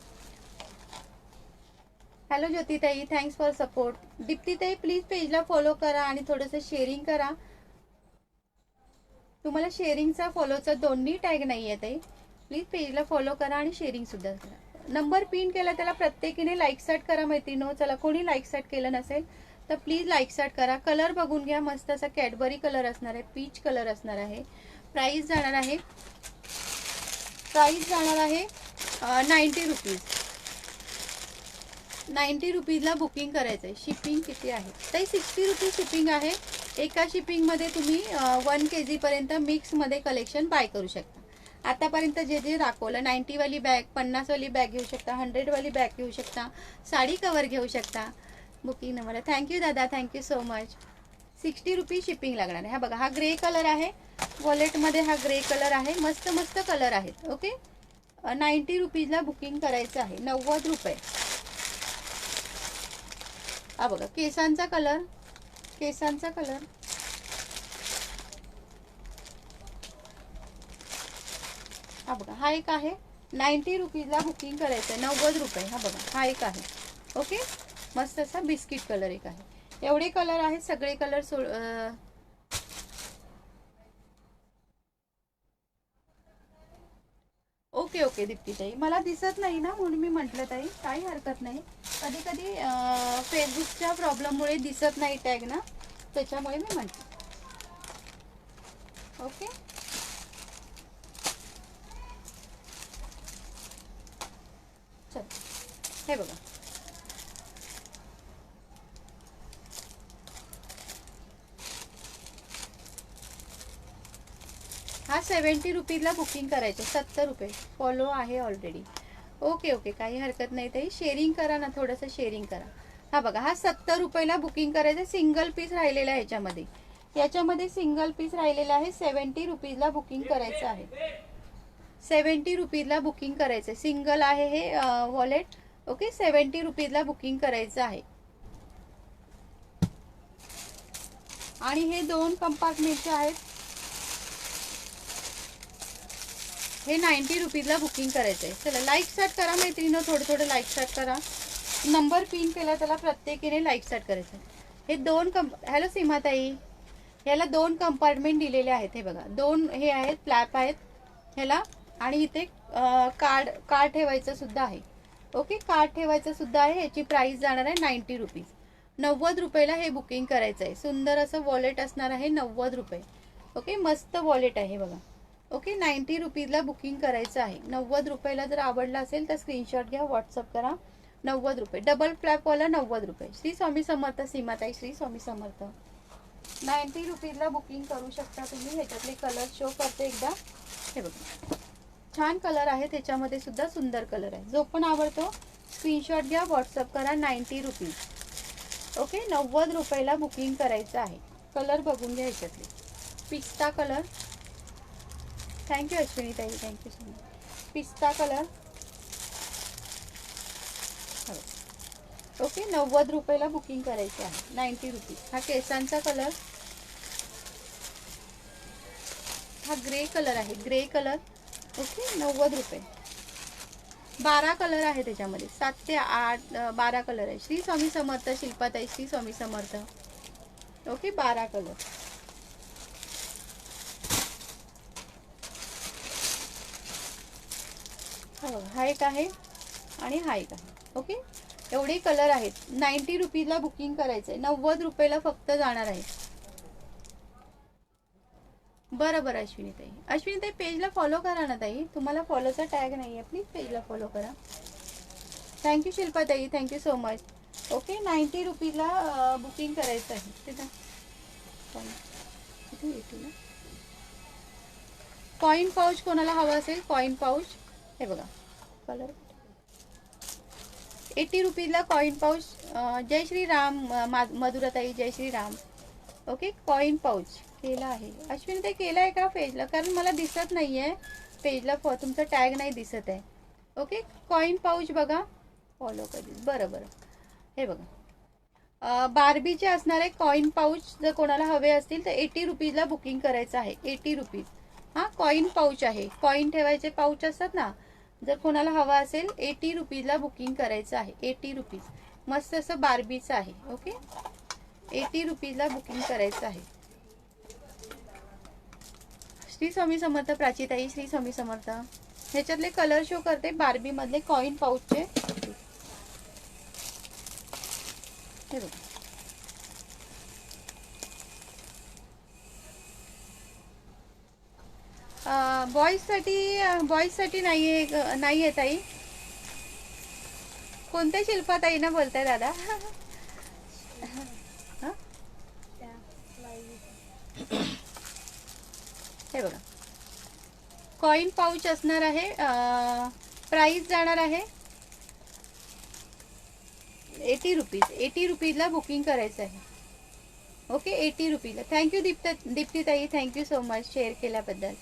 हॅलो ज्योतिताई, थँक्स फॉर सपोर्ट. दीप्तीताई प्लीज पेजला फॉलो करा आणि थोडंसं शेअरिंग करा. तुम्हाला शेअरिंगचा फॉलोचा दोन्ही टॅग नाही आहे ताई. प्लीज पेजला फॉलो करा आणि शेअरिंग सुद्धा करा. नंबर पिन केला त्याला प्रत्येकीने लाईक सॅट करा मैत्रिणींनो. चला, कोणी लाईक सॅट केलं नसेल तर प्लीज लाईक सॅट करा. कलर बघून घ्या, मस्त असा कॅडबरी कलर असणार आहे, पीच कलर असणार आहे. प्राइस जाणार आहे 90 रुपीज. 90 रुपीजला बुकिंग करायचं आहे. शिपिंग किती आहे ताई? 60 रुपीज शिपिंग आहे. एका शिपिंगमध्ये तुम्ही 1 kg पर्यंत मिक्समध्ये कलेक्शन बाय करू शकता. आतापर्यंत जे जे दाखवलं, 90 वाली बॅग, 50 वाली बॅग घेऊ शकता, 100 वाली बॅग घेऊ शकता, साडी कवर घेऊ शकता. Booking number. थँक्यू दादा, thank you so much. 60 rupees shipping लागणार आहे. हा बघा, हा ग्रे कलर आहे, वॉलेटमध्ये हा ग्रे कलर आहे. मस्त मस्त कलर आहेत. ओके, 90 रुपीजला बुकिंग करायचं आहे. 90 रुपये. हा बघा, केसांचा कलर, केसांचा कलर. हा बघा, हा एक आहे. 90 रुपीजला बुकिंग करायचं आहे. 90 रुपये. हा बघा, हा एक आहे. ओके, मस्त असा बिस्किट कलर एक आहे. एवढे कलर आहेत, सगळे कलर ओके ओके दीप्तीताई, मला दिसत नाही ना म्हणून मी म्हटलं ताई, काही हरकत नाही. कधी कधी फेसबुकच्या प्रॉब्लेममुळे दिसत नाही टॅग ना, त्याच्यामुळे मी म्हटलं. ओके, चल, हे बघा, हा 70 रुपीजला बुकिंग करायचं. 70 रुपये. फॉलो आहे ऑलरेडी. ओके ओके, काही हरकत नाही ताई. शेअरिंग करा ना, थोडंसं शेअरिंग करा. हा बघा, हा 70 रुपयाला बुकिंग करायचं. सिंगल पीस राहिलेला आहे याच्यामध्ये सिंगल पीस राहिलेला आहे. 70 रुपीजला बुकिंग करायचं आहे. 70 रुपीजला बुकिंग करायचं. सिंगल आहे हे वॉलेट. ओके, 70 रुपीजला बुकिंग करायचं आहे. आणि हे 2 कंपार्टमेंटचे आहेत. हे 90 रुपीजला बुकिंग करायचं आहे. चला, लाईक स्टार्ट करा मैत्रिणींनो, थोडं लाईक स्टार्ट करा. नंबर पिन केला त्याला प्रत्येकीने लाईक स्टार्ट करायचं. हे 2 हॅलो सीमाताई, ह्याला 2 कंपार्टमेंट दिलेले आहेत. हे बघा, 2 हे आहेत, फ्लॅप आहेत ह्याला. आणि इथे कार्ड ठेवायचं सुद्धा आहे. ओके, कार्ड ठेवायचं सुद्धा आहे. ह्याची प्राइस जाणार आहे 90 रुपीज. 90 रुपयाला हे बुकिंग करायचं आहे. सुंदर असं वॉलेट असणार आहे. 90 रुपये. ओके, मस्त वॉलेट आहे बघा. ओके, 90 रुपीजला बुकिंग करायचं आहे. 90 रुपयाला जर आवडला असेल तर स्क्रीनशॉट घ्या, व्हॉट्सअप करा. 90 रुपये. डबल फ्लॅपवाला 90 रुपये. श्री स्वामी समर्थ सीमाताई, श्री स्वामी समर्थ. 90 रुपीजला बुकिंग करू शकता तुम्ही. ह्याच्यातले कलर शो करते एकदा. हे बघा, छान कलर आहे, त्याच्यामध्ये सुद्धा सुंदर कलर आहे. जो पण आवडतो स्क्रीनशॉट घ्या, व्हॉट्सअप करा. 90 रुपीज. ओके, 90 रुपयाला बुकिंग करायचं आहे. कलर बघून घ्या ह्याच्यातले. पिस्ता कलर. थँक्यू अश्विनी ताई, थँक्यू सो मच. पिस्ता कलर. ओके, 90 रुपयाला बुकिंग करायचं आहे. 90 रुपीज. हा केसांचा कलर. हा ग्रे कलर आहे, ग्रे कलर. ओके, 90 रुपये. 12 कलर आहे त्याच्यामध्ये. 7 ते 8 12 कलर आहे. श्री स्वामी समर्थ शिल्पाताई, श्री स्वामी समर्थ. Okay, 12 colour. हा एक आहे आणि हा एक आहे. ओके, एवढे कलर आहेत. 90 रुपीजला बुकिंग करायचं आहे. 90 रुपयाला फक्त जाणार आहे. बरं बरं अश्विनीताई, अश्विनीताई पेजला फॉलो करा ना ताई. तुम्हाला फॉलोचा टॅग नाही आहे, प्लीज पेजला फॉलो करा. थँक्यू शिल्पाताई, थँक्यू सो मच. ओके 90 रुपीजला बुकिंग करायचं आहे. ते कॉइन पाऊच कोणाला हवा असेल, कॉइन पाऊच हे बघा कलर 80 रुपीजला कॉइन पाऊच. जय श्रीराम मधुराताई, जय श्रीराम. ओके कॉइन पाऊच केला आहे. अश्विनी ते केलं आहे का पेजला, कारण मला दिसत नाही आहे पेजला, तुमचा टॅग नाही दिसत आहे. ओके कॉइन पाऊच बघा फॉलो कधी. बरं बरं हे बघा बार्बीचे असणारे कॉइन पाऊच जर कोणाला हवे असतील तर 80 रुपीजला बुकिंग करायचं आहे. 80 रुपीज. हां कॉइन पाऊच आहे, कॉइन ठेवायचे पाऊच असतात ना, जर कोणाला हवा असेल 80 रुपीजला बुकिंग करायचं आहे. 80 रुपीज. मस्त असं बार्बीचं आहे. ओके 80 रुपीजला बुकिंग करायचं आहे. श्री स्वामी समर्थ प्राचीताई, श्री स्वामी समर्थ. ह्याच्यातले कलर शो करते बार्बी मधले कॉइन पाऊचचे. हे बघा बॉईजसाठी नाहीये ताई. कोणत्या शिल्पाताई ना बोलताय दादा? हे बघा कॉइन पाऊच असणार आहे. प्राइस जाणार आहे 80 रुपीज. 80 रुपीजला बुकिंग करायचं आहे. ओके 80 रुपीजला. थँक्यू दीप्तीताई, थँक्यू सो मच शेअर केल्याबद्दल.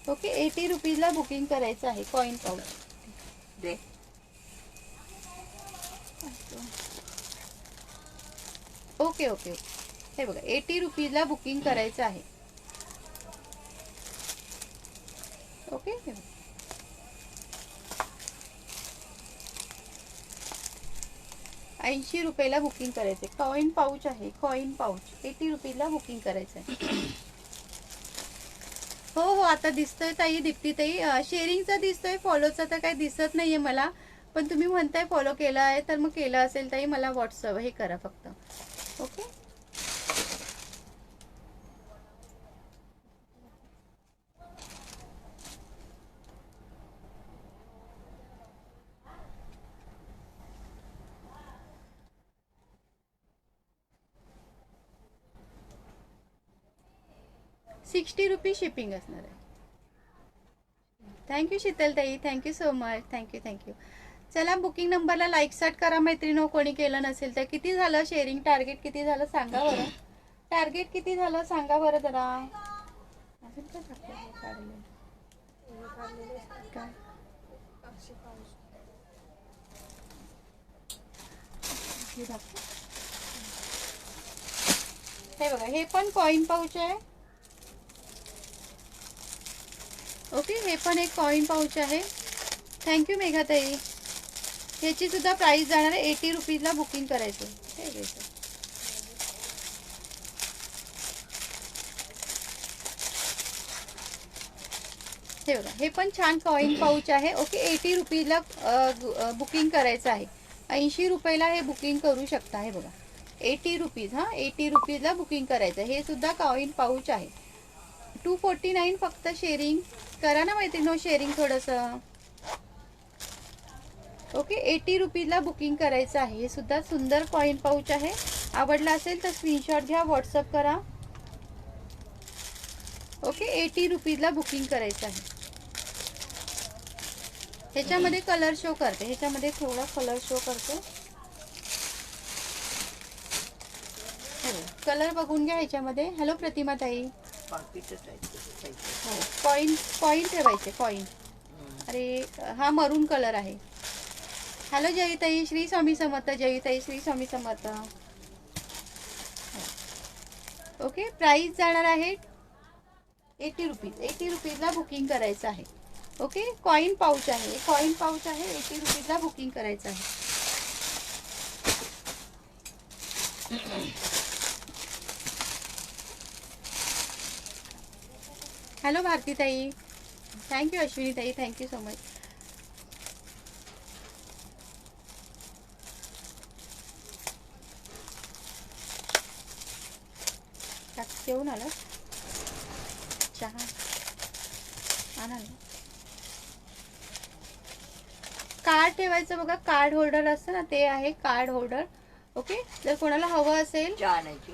ओके 80 रुपीजला बुकिंग करायचं आहे कॉइन पाऊच. दे ओके ओके हे बघा 80 रुपीजला बुकिंग करायचं आहे. ओके हे बघा 80 रुपयाला बुकिंग करायचे. कॉइन पाऊच आहे, कॉइन पाऊच 80 रुपीजला बुकिंग करायचं आहे. हो हो आता दिसतोय ताई दीप्तीताई. शेअरिंगचा दिसतोय, फॉलोचा तर काही दिसत नाहीये मला, पण तुम्ही म्हणताय फॉलो केला आहे तर मग केला असेल ताई मला व्हॉट्सअप हे करा फक्त. ओके ₹60 शिपिंग असणार आहे. थँक्यू शीतलताई, थँक्यू सो मच. थँक्यू. चला बुकिंग नंबरला लाईक स्टार्ट करा मैत्रिणी. कोणी केलं नसेल तर. किती झालं शेअरिंग टार्गेट किती झालं सांगा बरं. टार्गेट किती झालं सांगा बरं जरा. अजून काय काढलं काय हे बघा हे पण कॉइन पाऊच आहे. ओके हे पण एक कॉइन पाऊच आहे. थँक्यू मेघाताई. ह्याची सुद्धा प्राइस जाणार आहे 80 रुपीजला बुकिंग करायचं. हे घ्यायचं. हे बघा हे पण छान कॉइन पाऊच आहे. ओके 80 रुपीजला बुकिंग करायचं आहे. 80 रुपयाला हे बुकिंग करू शकता. हे बघा 80 रुपीज. हां 80 रुपीजला बुकिंग करायचं. हे सुद्धा कॉइन पाऊच आहे. 249 फक्त. शेअरिंग करा ना मैत्रिणी, शेअरिंग थोडंसं. ओके 80 रुपीजला बुकिंग करायचं आहे. हे सुद्धा सुंदर कॉइन पाऊच आहे. आवडला असेल तर स्क्रीनशॉट घ्या, व्हॉट्सअप करा. ओके 80 रुपीजला बुकिंग करायचं आहे. ह्याच्यामध्ये कलर शो करते, ह्याच्यामध्ये थोडा कलर शो करते. कलर बघून घ्या ह्याच्यामध्ये. हॅलो प्रतिमा ताई. कॉइन ठेवायचे कॉइन. अरे हा मरून कलर आहे. हॅलो जयताई, श्री स्वामी समर्थ. जयताई श्री स्वामी समर्थ. ओके प्राइस जाणार आहे 80 रुपीज. 80 रुपीजला बुकिंग करायचं आहे. ओके कॉइन पाऊच आहे, कॉइन पाऊच आहे. 80 रुपीजला बुकिंग करायचं आहे. हॅलो भारती ताई. थँक्यू अश्विनी ताई, थँक्यू सो मच. येऊन आला चहा आणा ना. कार्ड ठेवायचं बघा, कार्ड होल्डर असतं ना ते आहे कार्ड होल्डर. ओके, जर कोणाला हवं असेल चहा आणायची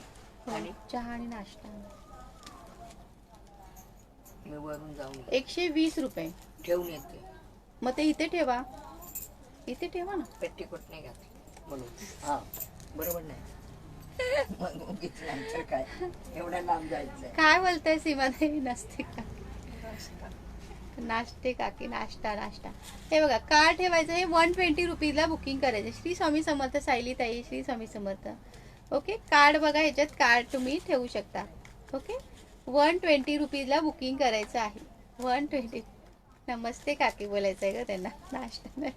आणि चहा आणि नाश्ता. मी वरून जाऊन 120 रुपये. ठेवून येते. मग ते इथे ठेवा, इथे ठेवा ना. पेटीकोट नाही घातली म्हणून. हा बरोबर नाही. मग उगीच नंतर काय एवढ्या लांब जायचंय. काय बोलताय सीमादेवी? नसते का नाश्ते काकी? नाश्ता नाश्ता. हे बघा कार्ड ठेवायचं. हे 120 रुपीजला बुकिंग करायचं. श्री स्वामी समर्थ सायली ताई, श्री स्वामी समर्थ. ओके, कार्ड बघा, ह्याच्यात कार्ड तुम्ही ठेवू शकता. ओके, 120 रुपीजला बुकिंग करायचं आहे. 120. नमस्ते काकी बोलायचं आहे का त्यांना, नाश्ता नाही.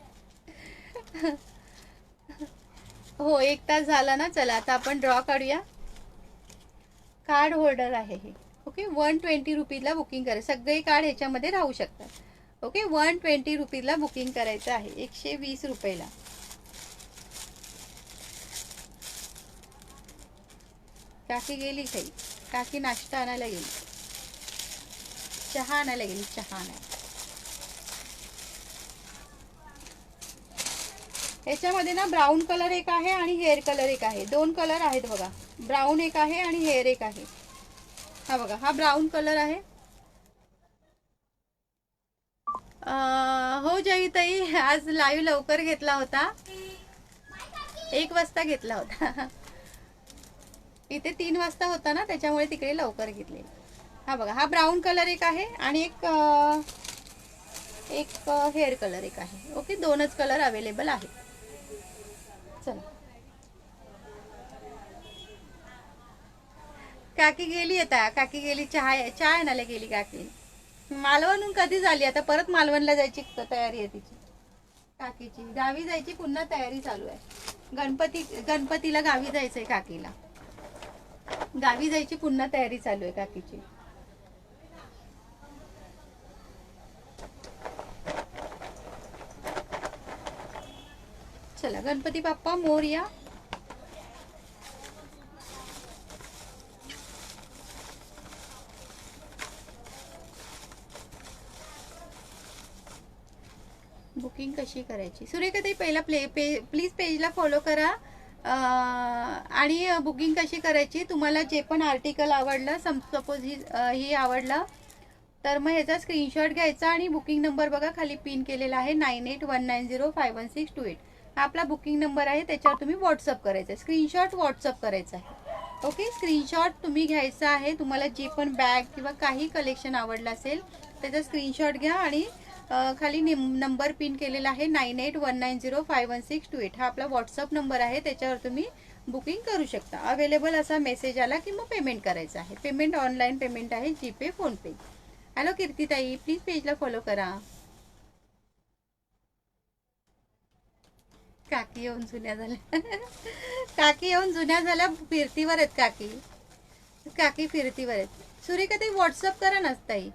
हो, 1 तास झाला ना. चला आता आपण ड्रॉ काढूया. कार्ड होल्डर आहे हे. ओके, 120 रुपीजला बुकिंग करा. सगळे कार्ड ह्याच्यामध्ये राहू शकतात. ओके, 120 रुपीजला बुकिंग करायचं आहे. 120 रुपयाला. काकी गेली काही? काकी नाश्ता आणायला गेली, चहा आणायला गेली, चहा आणायला. ह्याच्यामध्ये ना ब्राऊन कलर एक आहे आणि हेअर कलर एक आहे. 2 कलर आहेत बघा. ब्राऊन एक आहे आणि हेअर एक आहे. हा बघा, हा ब्राऊन कलर आहे. हो जयताई, आज लाईव्ह लवकर घेतला होता. 1 वाजता घेतला होता. इथे 3 वाजता होता ना, त्याच्यामुळे तिकडे लवकर घेतले. हा बघा, हा ब्राऊन कलर एक आहे आणि एक हेअर कलर एक आहे. ओके, 2च कलर अवेलेबल आहे. चला, काकी गेली आता. काकी गेली, चहा आणायला गेली काकी. मालवणहून कधी झाली, आता परत मालवणला जायची तयारी आहे तिची. काकीची गावी जायची पुन्हा तयारी चालू आहे. गणपतीला गावी जायचंय काकीला. गावी जायची पुन्हा तयारी चालू आहे काकीची. चला, गणपती बाप्पा मोरया. बुकिंग कशी करायची? सुरेखाताई पहिला प्लीज पेजला फॉलो करा. आणि बुकिंग कशी करायची, तुम्हाला जे पण आर्टिकल आवडलं, सपोज ही आवडलं तर मग ह्याचा स्क्रीनशॉट घ्यायचा आणि बुकिंग नंबर बघा खाली पिन केलेला आहे 9819051628. हा आपला बुकिंग नंबर आहे. त्याच्यावर तुम्ही व्हॉट्सअप करायचं. स्क्रीनशॉट व्हॉट्सअप करायचा आहे. ओके, स्क्रीनशॉट तुम्ही घ्यायचा आहे. तुम्हाला जी पण बॅग किंवा काही कलेक्शन आवडलं असेल त्याचा स्क्रीनशॉट घ्या आणि खाली नंबर पिन केलेला आहे 9819051628. हा आपला व्हॉट्सअप नंबर आहे. त्याच्यावर तुम्ही बुकिंग करू शकता. अवेलेबल असा मेसेज आला की मग पेमेंट करायचं आहे. पेमेंट ऑनलाईन पेमेंट आहे, जीपे, फोनपे. हॅलो कीर्तिताई, प्लीज पेजला फॉलो करा. काकी येऊन जुन्या झाल्या. काकी येऊन जुन्या झाल्या, फिरतीवर आहेत काकी. काकी फिरतीवर आहेत. सुरेखाताई व्हॉट्सअप करा ना ताई.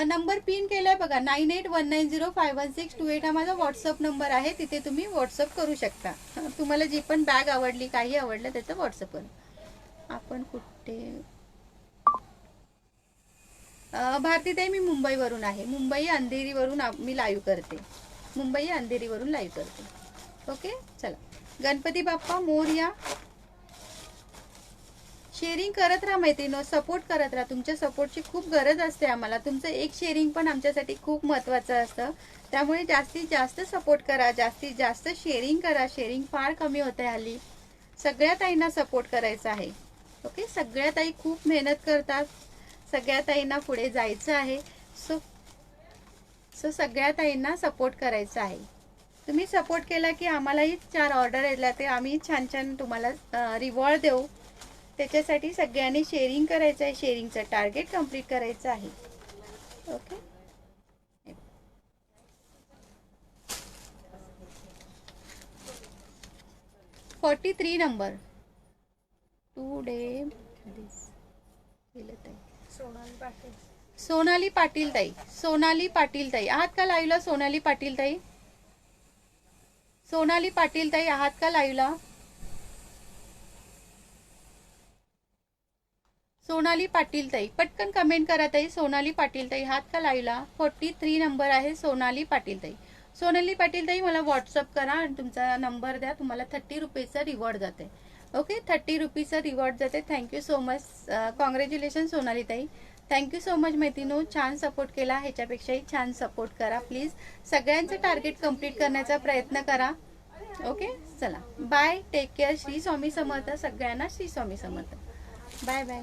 नंबर पिन केलाय बघा 9819051628. हा माझा व्हॉट्सअप नंबर आहे. तिथे तुम्ही व्हॉट्सअप करू शकता. तुम्हाला जी पण बॅग आवडली, काही आवडलं त्याचं व्हॉट्सअप करा. आपण कुठे? भारतीताई, मी मुंबईवरून आहे. मुंबई अंधेरीवरून मी लाईव्ह करते. मुंबई अंधेरीवरून लाईव्ह करते. ओके, चला, गणपती बाप्पा मोरया. शेअरिंग करत राहा मैत्रिणी, सपोर्ट करत राहा. तुमच्या सपोर्टची खूप गरज असते आम्हाला. तुमचं एक शेअरिंग पण आमच्यासाठी खूप महत्त्वाचं असतं. त्यामुळे जास्तीत जास्त सपोर्ट करा, जास्तीत जास्त शेअरिंग करा. शेअरिंग फार कमी होते हल्ली. सगळ्या ताईंना सपोर्ट करायचा आहे. ओके, सगळ्या ताई खूप मेहनत करतात. सगळ्या ताईंना पुढे जायचं आहे. सो सगळ्या ताईंना सपोर्ट करायचा आहे. तुम्ही सपोर्ट केला की आम्हालाही 4 ऑर्डर येतल्या ते आम्ही छान छान तुम्हाला रिवॉर्ड देऊ. त्याच्यासाठी सगळ्यांनी शेअरिंग करायचं आहे. शेअरिंगचं टार्गेट कंप्लीट करायचं आहे. Okay, 43 number. Today Sonali Patil. Sonali Patil ताई. सोनाली पाटील ताई आहात का लाईव्हला? सोनाली पाटील ताई, सोनाली पाटील ताई आहात का लाईव्हला? सोनाली पाटील ताई, पटकन कमेंट करा ताई. सोनाली पाटील ताई, हात का लाईव्हला 43 नंबर आहे सोनाली पाटील ताई. सोनाली पाटील ताई मला व्हॉट्सअप करा आणि तुमचा नंबर द्या. तुम्हाला 30 रुपीजचा रिवॉर्ड जाते. ओके, 30 रुपीजचा रिवॉर्ड जाते. Thank you so much. Congratulation Sonali ताई. थँक्यू सो मच मैत्रिणींनो, छान सपोर्ट केला. ह्याच्यापेक्षाही छान सपोर्ट करा प्लीज. सगळ्यांचं टार्गेट कंप्लीट करण्याचा प्रयत्न करा. ओके, चला bye, take care. Shri Swami Samarth. सगळ्यांना श्री स्वामी समर्थ. Bye bye.